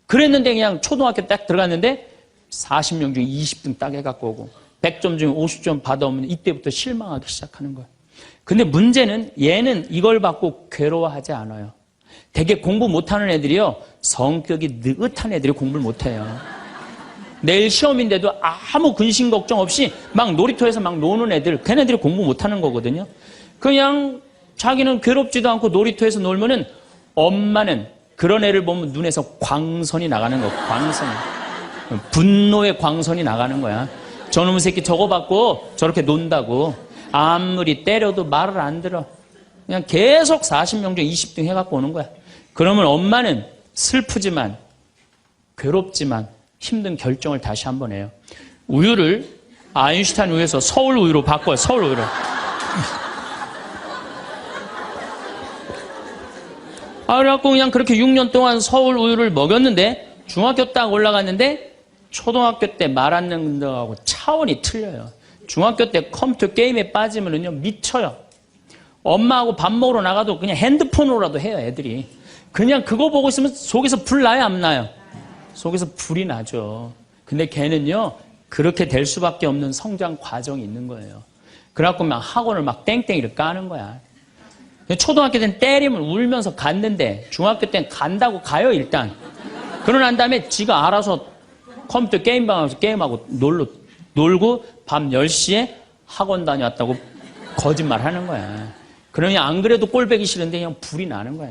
S1: 그랬는데 그냥 초등학교 딱 들어갔는데 40명 중에 20등 딱 해갖고 오고 100점 중에 50점 받아오면 이때부터 실망하기 시작하는 거야. 근데 문제는 얘는 이걸 받고 괴로워하지 않아요. 되게 공부 못하는 애들이요 성격이 느긋한 애들이 공부를 못해요. 내일 시험인데도 아무 근심 걱정 없이 막 놀이터에서 막 노는 애들, 걔네들이 공부 못하는 거거든요. 그냥 자기는 괴롭지도 않고 놀이터에서 놀면은 엄마는 그런 애를 보면 눈에서 광선이 나가는 거야. 광선이. 분노의 광선이 나가는 거야. 저놈의 새끼 저거 받고 저렇게 논다고. 아무리 때려도 말을 안 들어. 그냥 계속 40명 중에 20등 해갖고 오는 거야. 그러면 엄마는 슬프지만 괴롭지만 힘든 결정을 다시 한번 해요. 우유를 아인슈타인 우유에서 서울 우유로 바꿔요. 서울 우유로. 그래갖고 그냥 그렇게 6년 동안 서울 우유를 먹였는데 중학교 딱 올라갔는데 초등학교 때 말 안 듣는 거하고 차원이 틀려요. 중학교 때 컴퓨터 게임에 빠지면은요 미쳐요. 엄마하고 밥 먹으러 나가도 그냥 핸드폰으로라도 해요. 애들이. 그냥 그거 보고 있으면 속에서 불 나요 안 나요? 속에서 불이 나죠. 근데 걔는요 그렇게 될 수밖에 없는 성장 과정이 있는 거예요. 그래갖고 막 학원을 막 땡땡이를 까는 거야. 초등학교 때는 때리면 울면서 갔는데 중학교 때는 간다고 가요 일단. 그러고 난 다음에 지가 알아서 컴퓨터 게임방에서 게임하고 놀고 밤 10시에 학원 다녀왔다고 거짓말 하는 거야. 그러면 안 그래도 꼴배기 싫은데 그냥 불이 나는 거야.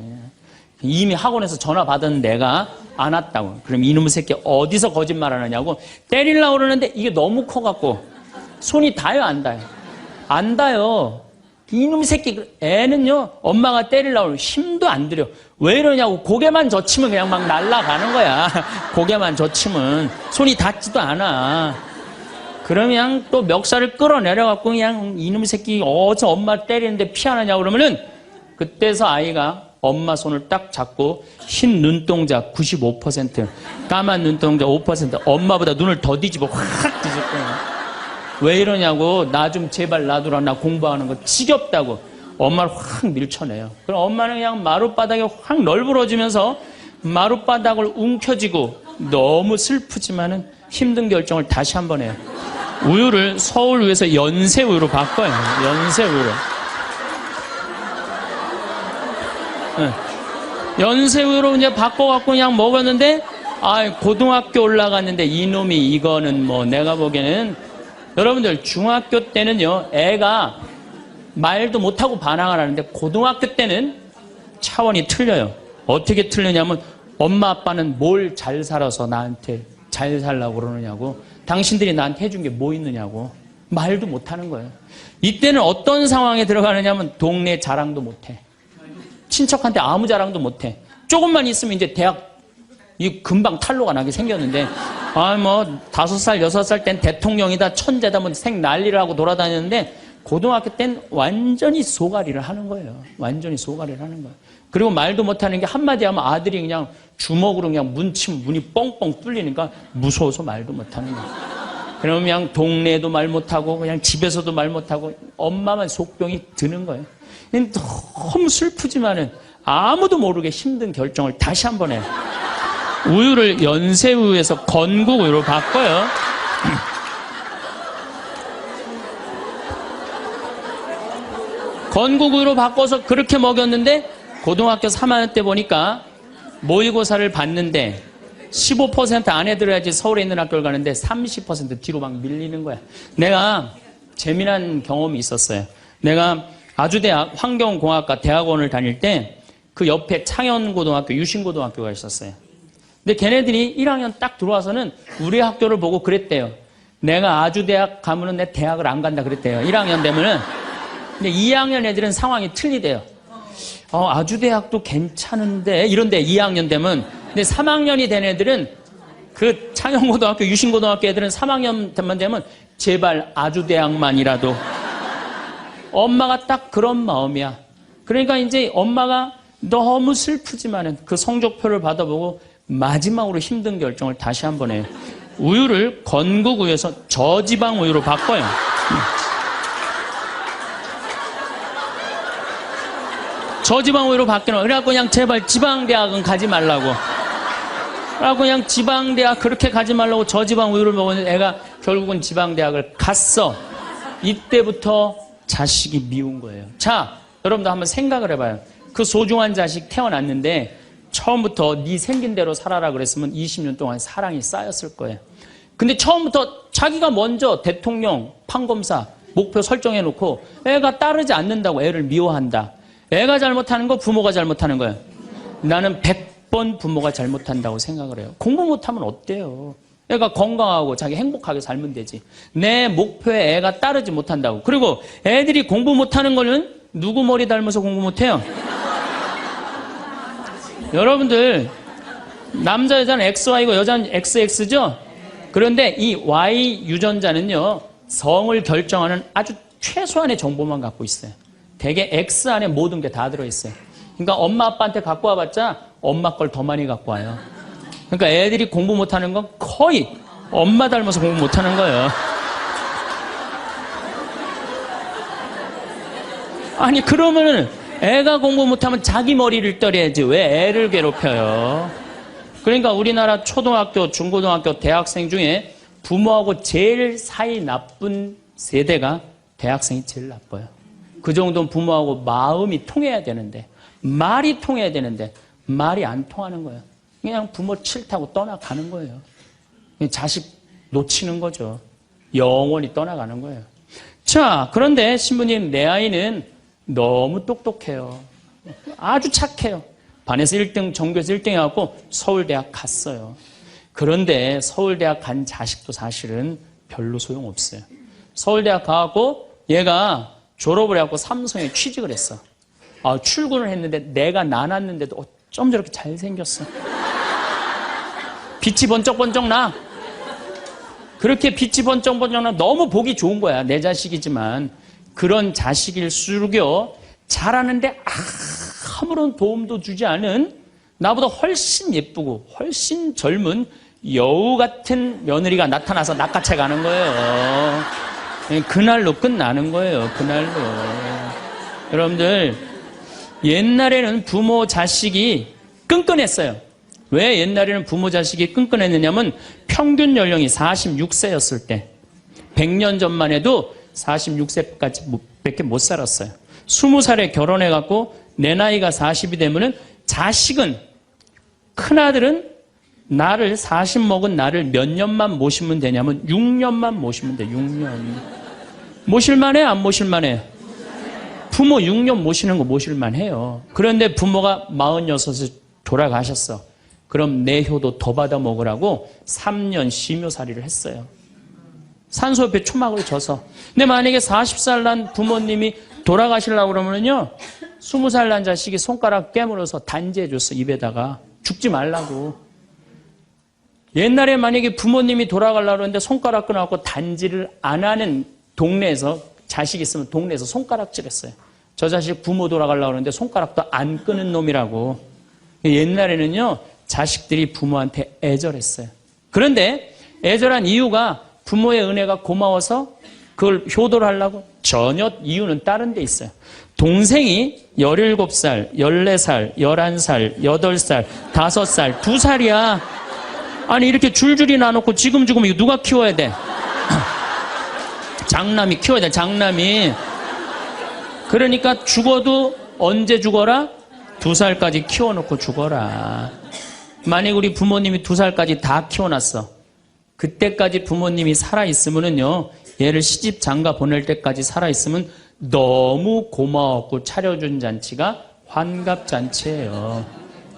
S1: 이미 학원에서 전화 받은 내가 안 왔다고. 그럼 이놈의 새끼 어디서 거짓말 하느냐고 때리려고 그러는데 이게 너무 커갖고 손이 닿아요 안 닿아요? 안 닿아요. 이놈의 새끼 애는요 엄마가 때리려고 하면 힘도 안 들여. 왜 이러냐고 고개만 젖히면 그냥 막 날아가는 거야. 고개만 젖히면 손이 닿지도 않아. 그러면 또 멱살을 끌어내려갖고 그냥 이놈의 새끼 어디서 엄마 때리는데 피하느냐고 그러면은 그때서 아이가 엄마 손을 딱 잡고 흰 눈동자 95%, 까만 눈동자 5%, 엄마보다 눈을 더 뒤집어 확 뒤집고. 왜 이러냐고, 나 좀 제발 놔두라, 나 공부하는 거 지겹다고 엄마를 확 밀쳐내요. 그럼 엄마는 그냥 마룻바닥에 확 널브러지면서 마룻바닥을 움켜쥐고 너무 슬프지만은 힘든 결정을 다시 한번 해요. 우유를 서울 우유에서 연세 우유로 바꿔요. 연세 우유로. 연세 우유로 이제 바꿔갖고 그냥 먹었는데, 고등학교 올라갔는데 이놈이 이거는 뭐 내가 보기에는 여러분들 중학교 때는요 애가 말도 못하고 반항을 하는데 고등학교 때는 차원이 틀려요. 어떻게 틀리냐면 엄마 아빠는 뭘 잘 살아서 나한테 잘 살라고 그러느냐고, 당신들이 나한테 해준 게 뭐 있느냐고 말도 못하는 거예요. 이때는 어떤 상황에 들어가느냐면 동네 자랑도 못해. 친척한테 아무 자랑도 못해. 조금만 있으면 이제 대학 금방 탈로가 나게 생겼는데, 5살, 6살 땐 대통령이다, 천재다, 뭐 생 난리를 하고 돌아다녔는데, 고등학교 땐 완전히 소가리를 하는 거예요. 완전히 소가리를 하는 거예요. 그리고 말도 못하는 게 한마디 하면 아들이 그냥 주먹으로 그냥 문치면 문이 뻥뻥 뚫리니까 무서워서 말도 못하는 거예요. 그러면 그냥 동네에도 말 못하고, 그냥 집에서도 말 못하고, 엄마만 속병이 드는 거예요. 너무 슬프지만은 아무도 모르게 힘든 결정을 다시 한번 해요. 우유를 연세우유에서 건국우유로 바꿔요. 건국우유로 바꿔서 그렇게 먹였는데 고등학교 3학년 때 보니까 모의고사를 봤는데 15% 안에 들어야지 서울에 있는 학교를 가는데 30% 뒤로 막 밀리는 거야. 내가 재미난 경험이 있었어요. 내가 아주대학 환경공학과 대학원을 다닐 때 그 옆에 창현고등학교, 유신고등학교가 있었어요. 근데 걔네들이 1학년 딱 들어와서는 우리 학교를 보고 그랬대요. 내가 아주대학 가면은 내 대학을 안 간다 그랬대요. 1학년 되면은. 근데 2학년 애들은 상황이 틀리대요. 아주대학도 괜찮은데 이런데 2학년 되면. 근데 3학년이 된 애들은 그 창현고등학교, 유신고등학교 애들은 3학년 되면 제발 아주대학만이라도. 엄마가 딱 그런 마음이야. 그러니까 이제 엄마가 너무 슬프지만은 그 성적표를 받아보고 마지막으로 힘든 결정을 다시 한번 해요. 우유를 건국우유에서 저지방 우유로 바꿔요. 저지방 우유로 바뀌는. 그래갖고 그냥 제발 지방대학은 가지 말라고. 그래갖고 그냥 지방대학 그렇게 가지 말라고 저지방 우유를 먹었는데 애가 결국은 지방대학을 갔어. 이때부터 자식이 미운 거예요. 자, 여러분도 한번 생각을 해봐요. 그 소중한 자식 태어났는데 처음부터 네 생긴 대로 살아라 그랬으면 20년 동안 사랑이 쌓였을 거예요. 근데 처음부터 자기가 먼저 대통령, 판검사 목표 설정해놓고 애가 따르지 않는다고 애를 미워한다. 애가 잘못하는 거 부모가 잘못하는 거예요. 나는 100번 부모가 잘못한다고 생각을 해요. 공부 못하면 어때요? 애가 건강하고 자기 행복하게 살면 되지. 내 목표에 애가 따르지 못한다고. 그리고 애들이 공부 못하는 거는 누구 머리 닮아서 공부 못해요? 여러분들 남자 여자는 XY고 여자는 XX죠? 그런데 이 Y 유전자는요 성을 결정하는 아주 최소한의 정보만 갖고 있어요. 대개 X 안에 모든 게 다 들어있어요. 그러니까 엄마 아빠한테 갖고 와봤자 엄마 걸 더 많이 갖고 와요. 그러니까 애들이 공부 못하는 건 거의 엄마 닮아서 공부 못하는 거예요. 아니 그러면은 애가 공부 못하면 자기 머리를 떨어야지 왜 애를 괴롭혀요? 그러니까 우리나라 초등학교, 중고등학교, 대학생 중에 부모하고 제일 사이 나쁜 세대가 대학생이 제일 나빠요. 그 정도는 부모하고 마음이 통해야 되는데 말이 통해야 되는데 말이 안 통하는 거예요. 그냥 부모 싫다고 떠나가는 거예요. 자식 놓치는 거죠. 영원히 떠나가는 거예요. 자, 그런데 신부님 내 아이는 너무 똑똑해요. 아주 착해요. 반에서 1등, 전교에서 1등 해갖고 서울대학 갔어요. 그런데 서울대학 간 자식도 사실은 별로 소용없어요. 서울대학 가갖고 얘가 졸업을 해갖고 삼성에 취직을 했어. 출근을 했는데 내가 나눴는데도 어쩜 저렇게 잘생겼어. 빛이 번쩍번쩍 나. 그렇게 빛이 번쩍번쩍 나. 너무 보기 좋은 거야. 내 자식이지만. 그런 자식일수록요 잘하는데 아무런 도움도 주지 않은 나보다 훨씬 예쁘고 훨씬 젊은 여우 같은 며느리가 나타나서 낚아채 가는 거예요. 그날로 끝나는 거예요. 그날로. 여러분들 옛날에는 부모 자식이 끈끈했어요. 왜 옛날에는 부모 자식이 끈끈했느냐면 평균 연령이 46세였을 때 100년 전만 해도 46세까지 못 살았어요. 20살에 결혼해갖고 내 나이가 40이 되면은 자식은, 큰아들은 나를 40 먹은 나를 몇 년만 모시면 되냐면 6년만 모시면 돼. 6년. 모실만해? 안 모실만해? 부모 6년 모시는 거 모실만해요. 그런데 부모가 46에 돌아가셨어. 그럼 내 효도 더 받아 먹으라고 3년 심효살이를 했어요. 산소 옆에 초막을 져서. 근데 만약에 40살 난 부모님이 돌아가시려고 그러면요 20살 난 자식이 손가락 깨물어서 단지해줬어. 입에다가. 죽지 말라고. 옛날에 만약에 부모님이 돌아가려고 그러는데 손가락 끊어갖고 단지를 안 하는 동네에서 자식 있으면 동네에서 손가락질했어요. 저 자식 부모 돌아가려고 그러는데 손가락도 안 끊은 놈이라고. 옛날에는요 자식들이 부모한테 애절했어요. 그런데 애절한 이유가 부모의 은혜가 고마워서 그걸 효도를 하려고? 전혀 이유는 다른 데 있어요. 동생이 17살, 14살, 11살, 8살, 5살, 2살이야. 아니 이렇게 줄줄이 나놓고 지금 이거 누가 키워야 돼? 장남이 키워야 돼. 장남이. 그러니까 죽어도 언제 죽어라? 2살까지 키워놓고 죽어라. 만약 우리 부모님이 2살까지 다 키워놨어. 그때까지 부모님이 살아있으면은요, 얘를 시집 장가 보낼 때까지 살아있으면 너무 고마웠고 차려준 잔치가 환갑잔치예요.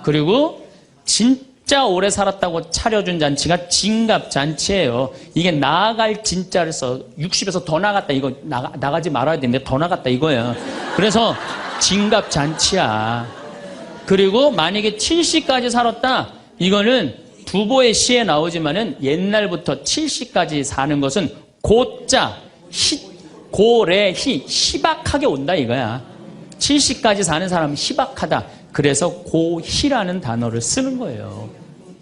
S1: 그리고 진짜 오래 살았다고 차려준 잔치가 진갑잔치예요. 이게 나아갈 진짜를 써. 60에서 더 나갔다. 이거 나가지 말아야 되는데 더 나갔다 이거예요. 그래서 진갑잔치야. 그리고 만약에 70까지 살았다. 이거는 두보의 시에 나오지만은 옛날부터 70까지 사는 것은 고자, 고래희, 희박하게 온다 이거야. 70까지 사는 사람은 희박하다. 그래서 고희라는 단어를 쓰는 거예요.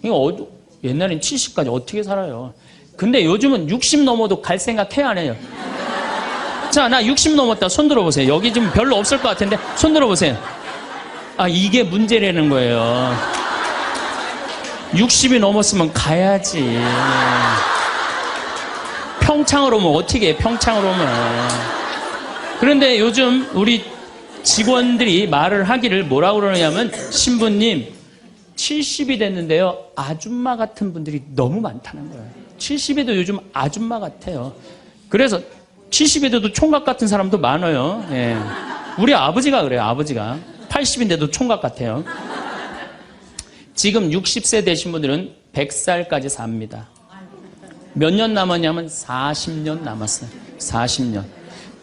S1: 이거 옛날엔 70까지 어떻게 살아요? 근데 요즘은 60 넘어도 갈 생각 해야 안 해요? 자, 나 60 넘었다. 손 들어보세요. 여기 지금 별로 없을 것 같은데 손 들어보세요. 아, 이게 문제라는 거예요. 60이 넘었으면 가야지. 평창으로 오면 어떻게 해? 평창으로 오면. 그런데 요즘 우리 직원들이 말을 하기를 뭐라고 그러냐면, 신부님 70이 됐는데요, 아줌마 같은 분들이 너무 많다는 거예요. 70에도 요즘 아줌마 같아요. 그래서 70에도 총각 같은 사람도 많아요. 예. 우리 아버지가 그래요. 아버지가 80인데도 총각 같아요. 지금 60세 되신 분들은 100살까지 삽니다. 몇 년 남았냐면 40년 남았어요. 40년.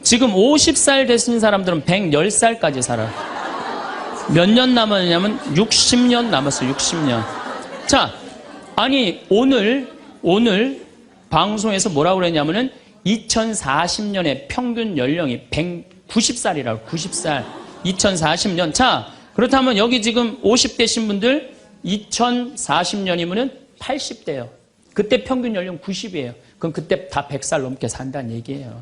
S1: 지금 50살 되신 사람들은 110살까지 살아요. 몇 년 남았냐면 60년 남았어요. 60년. 자, 아니 오늘 방송에서 뭐라고 그랬냐면은 2040년에 평균 연령이 190살이라고. 90살. 2040년. 자, 그렇다면 여기 지금 50대신 분들 2040년이면은 80대예요. 그때 평균 연령 90이에요. 그럼 그때 다 100살 넘게 산다는 얘기예요.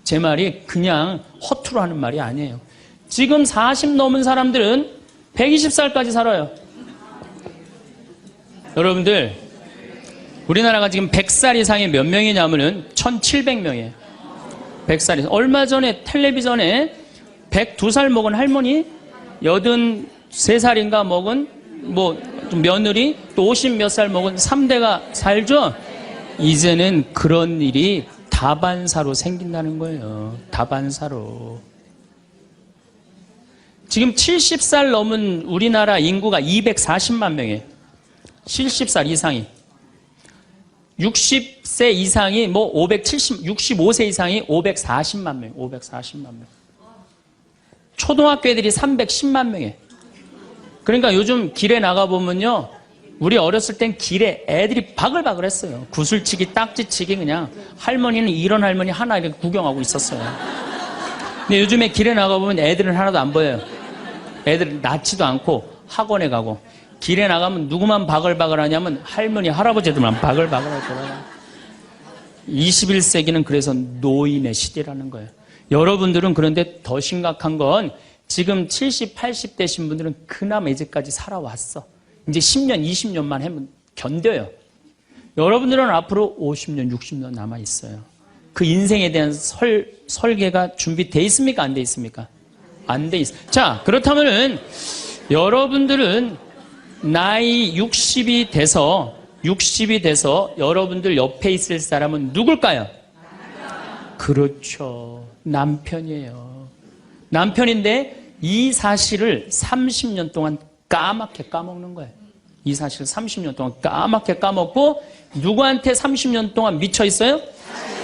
S1: 제 말이 그냥 허투루 하는 말이 아니에요. 지금 40 넘은 사람들은 120살까지 살아요. 여러분들, 우리나라가 지금 100살 이상이 몇 명이냐면은 1700명이에요. 100살 이상. 얼마 전에 텔레비전에 102살 먹은 할머니, 83살인가 먹은 며느리, 또 50 몇 살 먹은 3대가 살죠? 이제는 그런 일이 다반사로 생긴다는 거예요. 다반사로. 지금 70살 넘은 우리나라 인구가 240만 명이에요. 70살 이상이. 60세 이상이 65세 이상이 540만 명, 540만 명. 초등학교 애들이 310만 명이에요. 그러니까 요즘 길에 나가보면요, 우리 어렸을 땐 길에 애들이 바글바글 했어요. 구슬치기, 딱지치기, 그냥 할머니는 이런 할머니 하나 이렇게 구경하고 있었어요. 근데 요즘에 길에 나가보면 애들은 하나도 안 보여요. 애들 낳지도 않고 학원에 가고. 길에 나가면 누구만 바글바글 하냐면 할머니, 할아버지들만 바글바글 할 거예요. 21세기는 그래서 노인의 시대라는 거예요. 여러분들은 그런데 더 심각한 건 지금 70, 80 되신 분들은 그나마 이제까지 살아왔어. 이제 10년, 20년만 하면 견뎌요. 여러분들은 앞으로 50년, 60년 남아있어요. 그 인생에 대한 설계가 준비되어 있습니까? 안 돼 있습니까? 안 돼 있어요. 자, 그렇다면은 여러분들은 나이 60이 돼서 여러분들 옆에 있을 사람은 누굴까요? 그렇죠. 남편이에요. 남편인데 이 사실을 30년 동안 까맣게 까먹는 거예요. 이 사실을 30년 동안 까맣게 까먹고 누구한테 30년 동안 미쳐 있어요?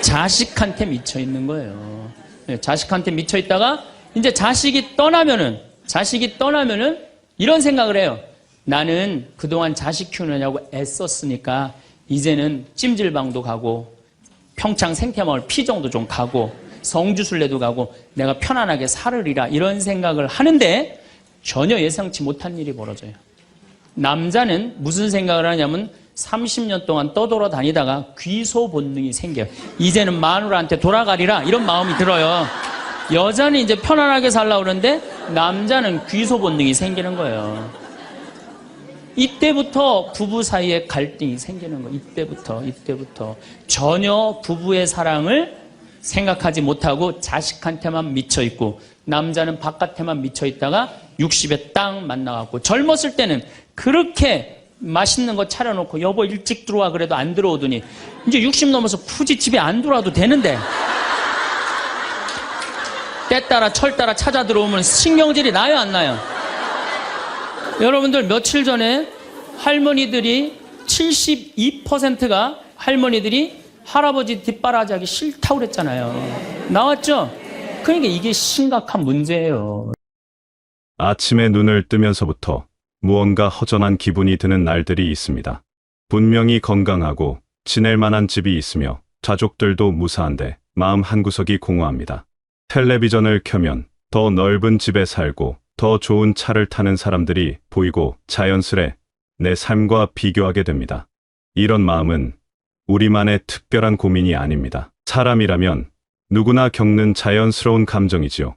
S1: 자식한테 미쳐 있는 거예요. 네, 자식한테 미쳐 있다가 이제 자식이 떠나면은 이런 생각을 해요. 나는 그동안 자식 키우느냐고 애썼으니까 이제는 찜질방도 가고 평창 생태마을 피정도 좀 가고 성주순례도 가고 내가 편안하게 살으리라, 이런 생각을 하는데 전혀 예상치 못한 일이 벌어져요. 남자는 무슨 생각을 하냐면 30년 동안 떠돌아다니다가 귀소 본능이 생겨요. 이제는 마누라한테 돌아가리라 이런 마음이 들어요. 여자는 이제 편안하게 살려고 그러는데 남자는 귀소 본능이 생기는 거예요. 이때부터 부부 사이에 갈등이 생기는 거예요. 이때부터 전혀 부부의 사랑을 생각하지 못하고 자식한테만 미쳐있고 남자는 바깥에만 미쳐있다가 60에 딱 만나갖고 젊었을 때는 그렇게 맛있는 거 차려놓고 여보 일찍 들어와 그래도 안 들어오더니 이제 60 넘어서 굳이 집에 안 들어와도 되는데 때 따라 철 따라 찾아 들어오면 신경질이 나요 안 나요? 여러분들 며칠 전에 할머니들이 72%가 할머니들이 할아버지 뒷바라지하기 싫다고 그랬잖아요. 나왔죠? 그러니까 이게 심각한 문제예요.
S2: 아침에 눈을 뜨면서부터 무언가 허전한 기분이 드는 날들이 있습니다. 분명히 건강하고 지낼 만한 집이 있으며 가족들도 무사한데 마음 한구석이 공허합니다. 텔레비전을 켜면 더 넓은 집에 살고 더 좋은 차를 타는 사람들이 보이고 자연스레 내 삶과 비교하게 됩니다. 이런 마음은 우리만의 특별한 고민이 아닙니다. 사람이라면 누구나 겪는 자연스러운 감정이지요.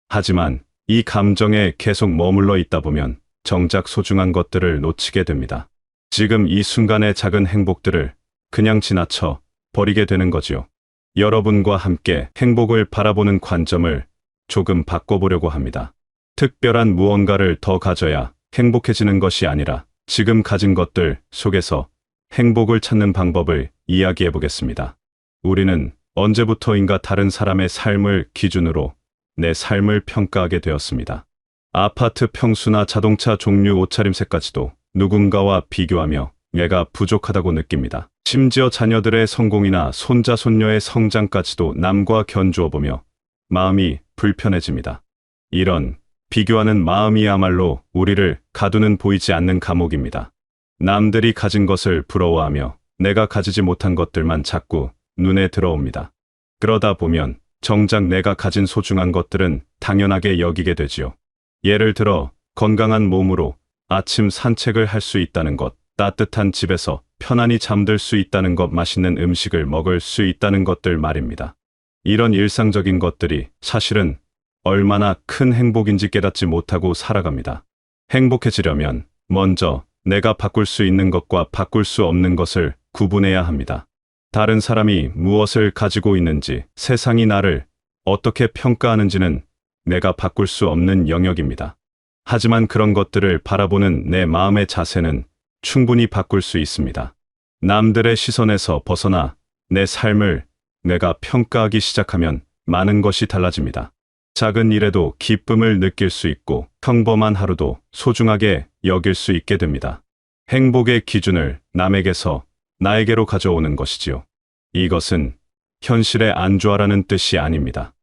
S2: 하지만 이 감정에 계속 머물러 있다 보면 정작 소중한 것들을 놓치게 됩니다. 지금 이 순간의 작은 행복들을 그냥 지나쳐 버리게 되는 거지요. 여러분과 함께 행복을 바라보는 관점을 조금 바꿔보려고 합니다. 특별한 무언가를 더 가져야 행복해지는 것이 아니라 지금 가진 것들 속에서 행복을 찾는 방법을 이야기해 보겠습니다. 우리는 언제부터인가 다른 사람의 삶을 기준으로 내 삶을 평가하게 되었습니다. 아파트 평수나 자동차 종류 옷차림새까지도 누군가와 비교하며 내가 부족하다고 느낍니다. 심지어 자녀들의 성공이나 손자 손녀의 성장까지도 남과 견주어 보며 마음이 불편해집니다. 이런 비교하는 마음이야말로 우리를 가두는 보이지 않는 감옥입니다. 남들이 가진 것을 부러워하며 내가 가지지 못한 것들만 자꾸 눈에 들어옵니다. 그러다 보면 정작 내가 가진 소중한 것들은 당연하게 여기게 되지요. 예를 들어 건강한 몸으로 아침 산책을 할 수 있다는 것, 따뜻한 집에서 편안히 잠들 수 있다는 것, 맛있는 음식을 먹을 수 있다는 것들 말입니다. 이런 일상적인 것들이 사실은 얼마나 큰 행복인지 깨닫지 못하고 살아갑니다. 행복해지려면 먼저 내가 바꿀 수 있는 것과 바꿀 수 없는 것을 구분해야 합니다. 다른 사람이 무엇을 가지고 있는지, 세상이 나를 어떻게 평가하는지는 내가 바꿀 수 없는 영역입니다. 하지만 그런 것들을 바라보는 내 마음의 자세는 충분히 바꿀 수 있습니다. 남들의 시선에서 벗어나 내 삶을 내가 평가하기 시작하면 많은 것이 달라집니다. 작은 일에도 기쁨을 느낄 수 있고 평범한 하루도 소중하게 여길 수 있게 됩니다. 행복의 기준을 남에게서 나에게로 가져오는 것이지요. 이것은 현실에 안주하라는 뜻이 아닙니다.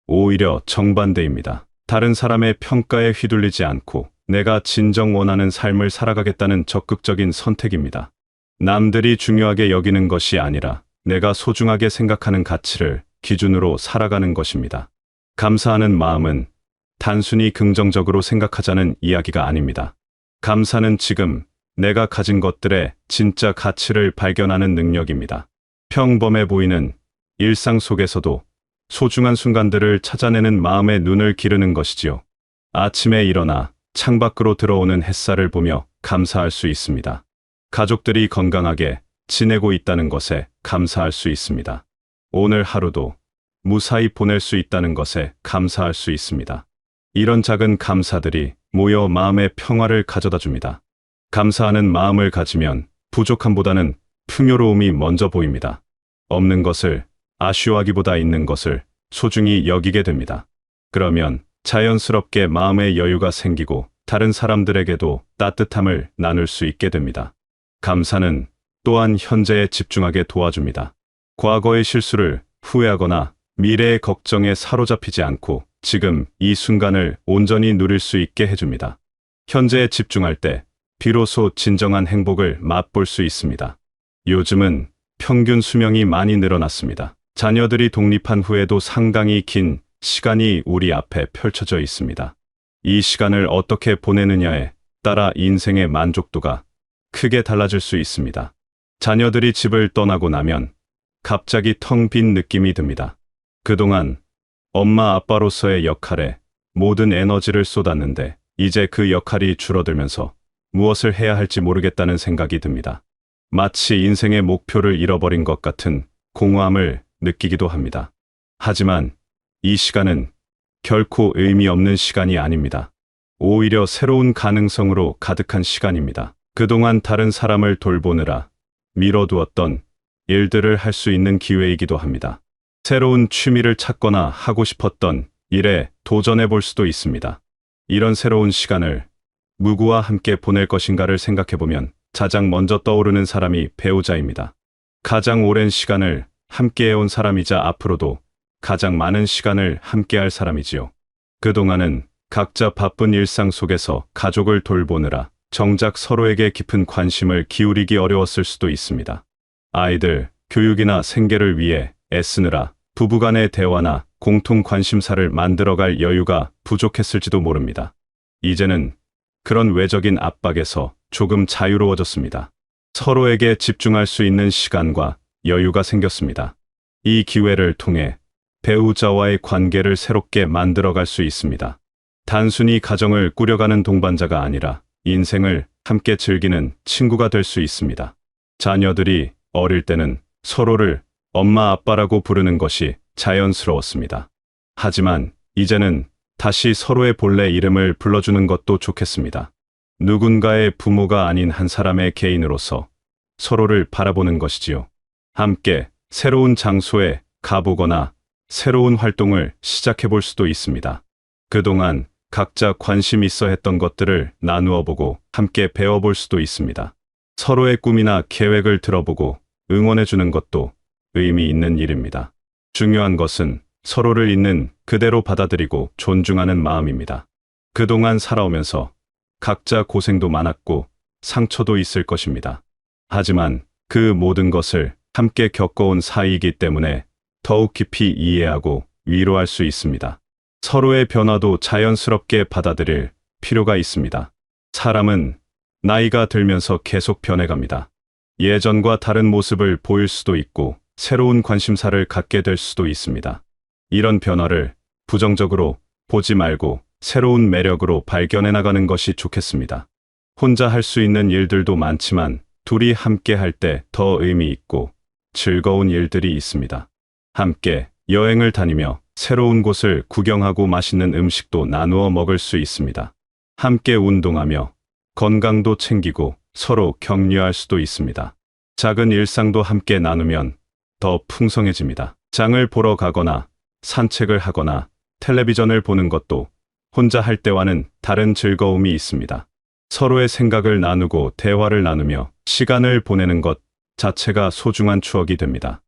S2: 오히려 정반대입니다. 다른 사람의 평가에 휘둘리지 않고 내가 진정 원하는 삶을 살아가겠다는 적극적인 선택입니다. 남들이 중요하게 여기는 것이 아니라 내가 소중하게 생각하는 가치를 기준으로 살아가는 것입니다. 감사하는 마음은 단순히 긍정적으로 생각하자는 이야기가 아닙니다. 감사는 지금 내가 가진 것들의 진짜 가치를 발견하는 능력입니다. 평범해 보이는 일상 속에서도 소중한 순간들을 찾아내는 마음의 눈을 기르는 것이지요. 아침에 일어나 창밖으로 들어오는 햇살을 보며 감사할 수 있습니다. 가족들이 건강하게 지내고 있다는 것에 감사할 수 있습니다. 오늘 하루도 무사히 보낼 수 있다는 것에 감사할 수 있습니다. 이런 작은 감사들이 모여 마음의 평화를 가져다 줍니다. 감사하는 마음을 가지면 부족함보다는 풍요로움이 먼저 보입니다. 없는 것을 아쉬워하기보다 있는 것을 소중히 여기게 됩니다. 그러면 자연스럽게 마음의 여유가 생기고 다른 사람들에게도 따뜻함을 나눌 수 있게 됩니다. 감사는 또한 현재에 집중하게 도와줍니다. 과거의 실수를 후회하거나 미래의 걱정에 사로잡히지 않고 지금 이 순간을 온전히 누릴 수 있게 해줍니다. 현재에 집중할 때 비로소 진정한 행복을 맛볼 수 있습니다. 요즘은 평균 수명이 많이 늘어났습니다. 자녀들이 독립한 후에도 상당히 긴 시간이 우리 앞에 펼쳐져 있습니다. 이 시간을 어떻게 보내느냐에 따라 인생의 만족도가 크게 달라질 수 있습니다. 자녀들이 집을 떠나고 나면 갑자기 텅 빈 느낌이 듭니다. 그동안 엄마 아빠로서의 역할에 모든 에너지를 쏟았는데 이제 그 역할이 줄어들면서 무엇을 해야 할지 모르겠다는 생각이 듭니다. 마치 인생의 목표를 잃어버린 것 같은 공허함을 느끼기도 합니다. 하지만 이 시간은 결코 의미 없는 시간이 아닙니다. 오히려 새로운 가능성으로 가득한 시간입니다. 그동안 다른 사람을 돌보느라 미뤄두었던 일들을 할 수 있는 기회이기도 합니다. 새로운 취미를 찾거나 하고 싶었던 일에 도전해 볼 수도 있습니다. 이런 새로운 시간을 누구와 함께 보낼 것인가를 생각해 보면 가장 먼저 떠오르는 사람이 배우자입니다. 가장 오랜 시간을 함께해온 사람이자 앞으로도 가장 많은 시간을 함께할 사람이지요. 그동안은 각자 바쁜 일상 속에서 가족을 돌보느라 정작 서로에게 깊은 관심을 기울이기 어려웠을 수도 있습니다. 아이들 교육이나 생계를 위해 애쓰느라 부부간의 대화나 공통 관심사를 만들어갈 여유가 부족했을지도 모릅니다. 이제는 그런 외적인 압박에서 조금 자유로워졌습니다. 서로에게 집중할 수 있는 시간과 여유가 생겼습니다. 이 기회를 통해 배우자와의 관계를 새롭게 만들어갈 수 있습니다. 단순히 가정을 꾸려가는 동반자가 아니라 인생을 함께 즐기는 친구가 될 수 있습니다. 자녀들이 어릴 때는 서로를 엄마 아빠라고 부르는 것이 자연스러웠습니다. 하지만 이제는 다시 서로의 본래 이름을 불러주는 것도 좋겠습니다. 누군가의 부모가 아닌 한 사람의 개인으로서 서로를 바라보는 것이지요. 함께 새로운 장소에 가보거나 새로운 활동을 시작해 볼 수도 있습니다. 그동안 각자 관심 있어 했던 것들을 나누어 보고 함께 배워볼 수도 있습니다. 서로의 꿈이나 계획을 들어보고 응원해 주는 것도 의미 있는 일입니다. 중요한 것은 서로를 있는 그대로 받아들이고 존중하는 마음입니다. 그동안 살아오면서 각자 고생도 많았고 상처도 있을 것입니다. 하지만 그 모든 것을 함께 겪어온 사이이기 때문에 더욱 깊이 이해하고 위로할 수 있습니다. 서로의 변화도 자연스럽게 받아들일 필요가 있습니다. 사람은 나이가 들면서 계속 변해갑니다. 예전과 다른 모습을 보일 수도 있고 새로운 관심사를 갖게 될 수도 있습니다. 이런 변화를 부정적으로 보지 말고 새로운 매력으로 발견해 나가는 것이 좋겠습니다. 혼자 할 수 있는 일들도 많지만 둘이 함께 할 때 더 의미 있고 즐거운 일들이 있습니다. 함께 여행을 다니며 새로운 곳을 구경하고 맛있는 음식도 나누어 먹을 수 있습니다. 함께 운동하며 건강도 챙기고 서로 격려할 수도 있습니다. 작은 일상도 함께 나누면 더 풍성해집니다. 장을 보러 가거나 산책을 하거나 텔레비전을 보는 것도 혼자 할 때와는 다른 즐거움이 있습니다. 서로의 생각을 나누고 대화를 나누며 시간을 보내는 것 자체가 소중한 추억이 됩니다.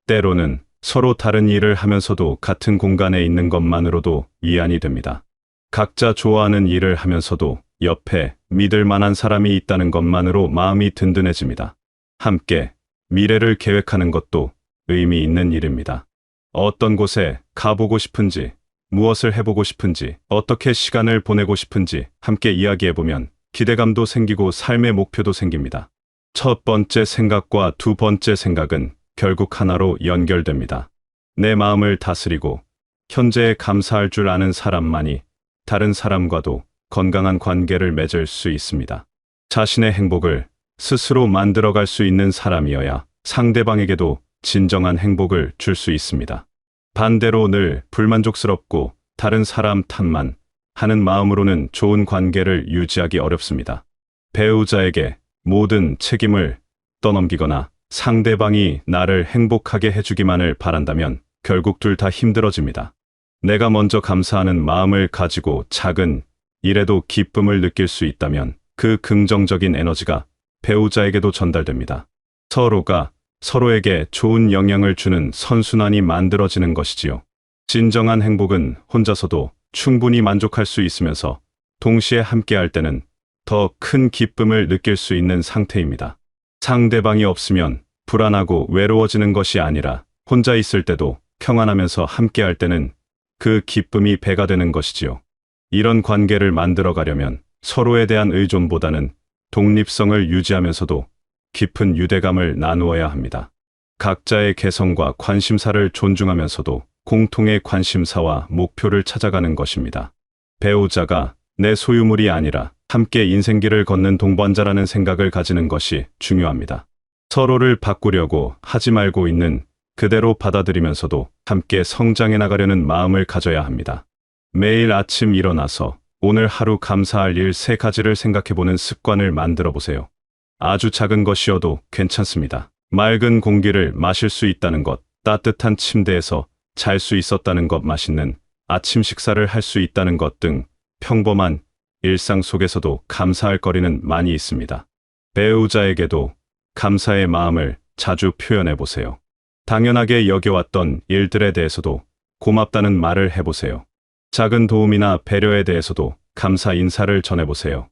S2: 때로는 서로 다른 일을 하면서도 같은 공간에 있는 것만으로도 위안이 됩니다. 각자 좋아하는 일을 하면서도 옆에 믿을 만한 사람이 있다는 것만으로 마음이 든든해집니다. 함께 미래를 계획하는 것도 의미 있는 일입니다. 어떤 곳에 가보고 싶은지, 무엇을 해보고 싶은지, 어떻게 시간을 보내고 싶은지 함께 이야기해보면 기대감도 생기고 삶의 목표도 생깁니다. 첫 번째 생각과 두 번째 생각은 결국 하나로 연결됩니다. 내 마음을 다스리고 현재에 감사할 줄 아는 사람만이 다른 사람과도 건강한 관계를 맺을 수 있습니다. 자신의 행복을 스스로 만들어갈 수 있는 사람이어야 상대방에게도 진정한 행복을 줄 수 있습니다. 반대로 늘 불만족스럽고 다른 사람 탓만 하는 마음으로는 좋은 관계를 유지하기 어렵습니다. 배우자에게 모든 책임을 떠넘기거나 상대방이 나를 행복하게 해주기만을 바란다면 결국 둘 다 힘들어집니다. 내가 먼저 감사하는 마음을 가지고 작은 일에도 기쁨을 느낄 수 있다면 그 긍정적인 에너지가 배우자에게도 전달됩니다. 서로가 서로에게 좋은 영향을 주는 선순환이 만들어지는 것이지요. 진정한 행복은 혼자서도 충분히 만족할 수 있으면서 동시에 함께할 때는 더 큰 기쁨을 느낄 수 있는 상태입니다. 상대방이 없으면 불안하고 외로워지는 것이 아니라 혼자 있을 때도 평안하면서 함께할 때는 그 기쁨이 배가 되는 것이지요. 이런 관계를 만들어 가려면 서로에 대한 의존보다는 독립성을 유지하면서도 깊은 유대감을 나누어야 합니다. 각자의 개성과 관심사를 존중하면서도 공통의 관심사와 목표를 찾아가는 것입니다. 배우자가 내 소유물이 아니라 함께 인생길을 걷는 동반자라는 생각을 가지는 것이 중요합니다. 서로를 바꾸려고 하지 말고 있는 그대로 받아들이면서도 함께 성장해 나가려는 마음을 가져야 합니다. 매일 아침 일어나서 오늘 하루 감사할 일 3가지를 생각해보는 습관을 만들어 보세요. 아주 작은 것이어도 괜찮습니다. 맑은 공기를 마실 수 있다는 것, 따뜻한 침대에서 잘 수 있었다는 것, 맛있는 아침 식사를 할 수 있다는 것 등 평범한 일상 속에서도 감사할 거리는 많이 있습니다. 배우자에게도 감사의 마음을 자주 표현해 보세요. 당연하게 여겨왔던 일들에 대해서도 고맙다는 말을 해보세요. 작은 도움이나 배려에 대해서도 감사 인사를 전해보세요.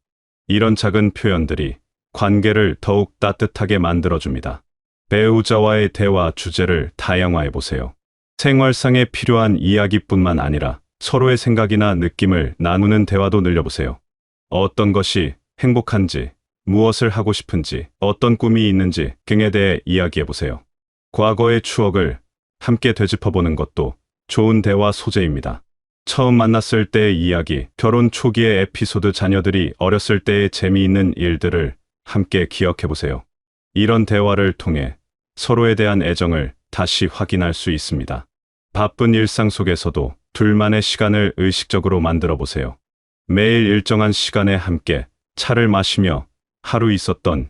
S2: 이런 작은 표현들이 관계를 더욱 따뜻하게 만들어줍니다. 배우자와의 대화 주제를 다양화해보세요. 생활상에 필요한 이야기뿐만 아니라 서로의 생각이나 느낌을 나누는 대화도 늘려보세요. 어떤 것이 행복한지, 무엇을 하고 싶은지, 어떤 꿈이 있는지 등에 대해 이야기해보세요. 과거의 추억을 함께 되짚어보는 것도 좋은 대화 소재입니다. 처음 만났을 때의 이야기, 결혼 초기의 에피소드, 자녀들이 어렸을 때의 재미있는 일들을 함께 기억해보세요. 이런 대화를 통해 서로에 대한 애정을 다시 확인할 수 있습니다. 바쁜 일상 속에서도 둘만의 시간을 의식적으로 만들어 보세요. 매일 일정한 시간에 함께 차를 마시며 하루 있었던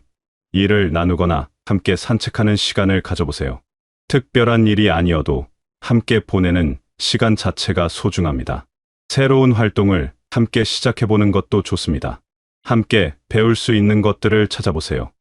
S2: 일을 나누거나 함께 산책하는 시간을 가져보세요. 특별한 일이 아니어도 함께 보내는 시간 자체가 소중합니다. 새로운 활동을 함께 시작해보는 것도 좋습니다. 함께 배울 수 있는 것들을 찾아보세요.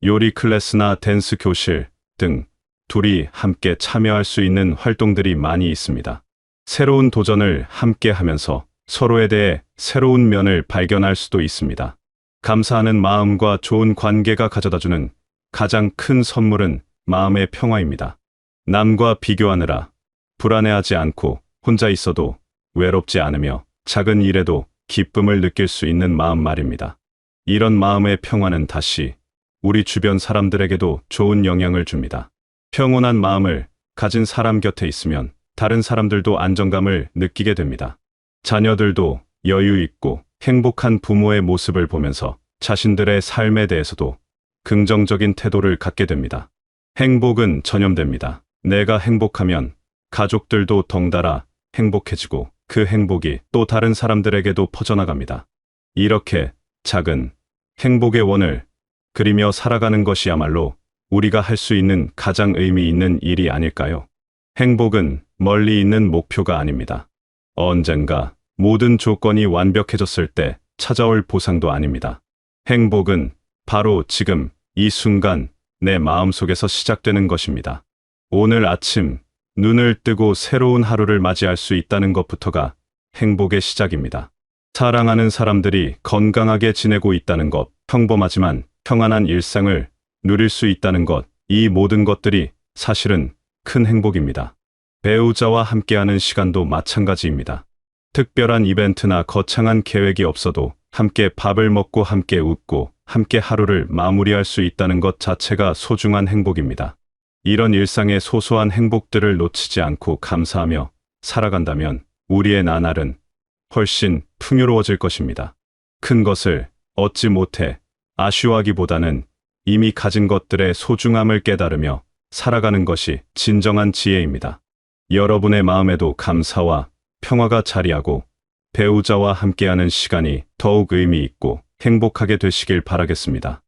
S2: 요리 클래스나 댄스 교실 등 둘이 함께 참여할 수 있는 활동들이 많이 있습니다. 새로운 도전을 함께 하면서 서로에 대해 새로운 면을 발견할 수도 있습니다. 감사하는 마음과 좋은 관계가 가져다주는 가장 큰 선물은 마음의 평화입니다. 남과 비교하느라 불안해하지 않고 혼자 있어도 외롭지 않으며 작은 일에도 기쁨을 느낄 수 있는 마음 말입니다. 이런 마음의 평화는 다시 우리 주변 사람들에게도 좋은 영향을 줍니다. 평온한 마음을 가진 사람 곁에 있으면 다른 사람들도 안정감을 느끼게 됩니다. 자녀들도 여유 있고 행복한 부모의 모습을 보면서 자신들의 삶에 대해서도 긍정적인 태도를 갖게 됩니다. 행복은 전염됩니다. 내가 행복하면 가족들도 덩달아 행복해지고 그 행복이 또 다른 사람들에게도 퍼져나갑니다. 이렇게 작은 행복의 원을 그리며 살아가는 것이야말로 우리가 할 수 있는 가장 의미 있는 일이 아닐까요? 행복은 멀리 있는 목표가 아닙니다. 언젠가 모든 조건이 완벽해졌을 때 찾아올 보상도 아닙니다. 행복은 바로 지금 이 순간 내 마음속에서 시작되는 것입니다. 오늘 아침 눈을 뜨고 새로운 하루를 맞이할 수 있다는 것부터가 행복의 시작입니다. 사랑하는 사람들이 건강하게 지내고 있다는 것, 평범하지만 평안한 일상을 누릴 수 있다는 것, 이 모든 것들이 사실은 큰 행복입니다. 배우자와 함께하는 시간도 마찬가지입니다. 특별한 이벤트나 거창한 계획이 없어도 함께 밥을 먹고 함께 웃고 함께 하루를 마무리할 수 있다는 것 자체가 소중한 행복입니다. 이런 일상의 소소한 행복들을 놓치지 않고 감사하며 살아간다면 우리의 나날은 훨씬 풍요로워질 것입니다. 큰 것을 얻지 못해 아쉬워하기보다는 이미 가진 것들의 소중함을 깨달으며 살아가는 것이 진정한 지혜입니다. 여러분의 마음에도 감사와 평화가 자리하고 배우자와 함께하는 시간이 더욱 의미 있고 행복하게 되시길 바라겠습니다.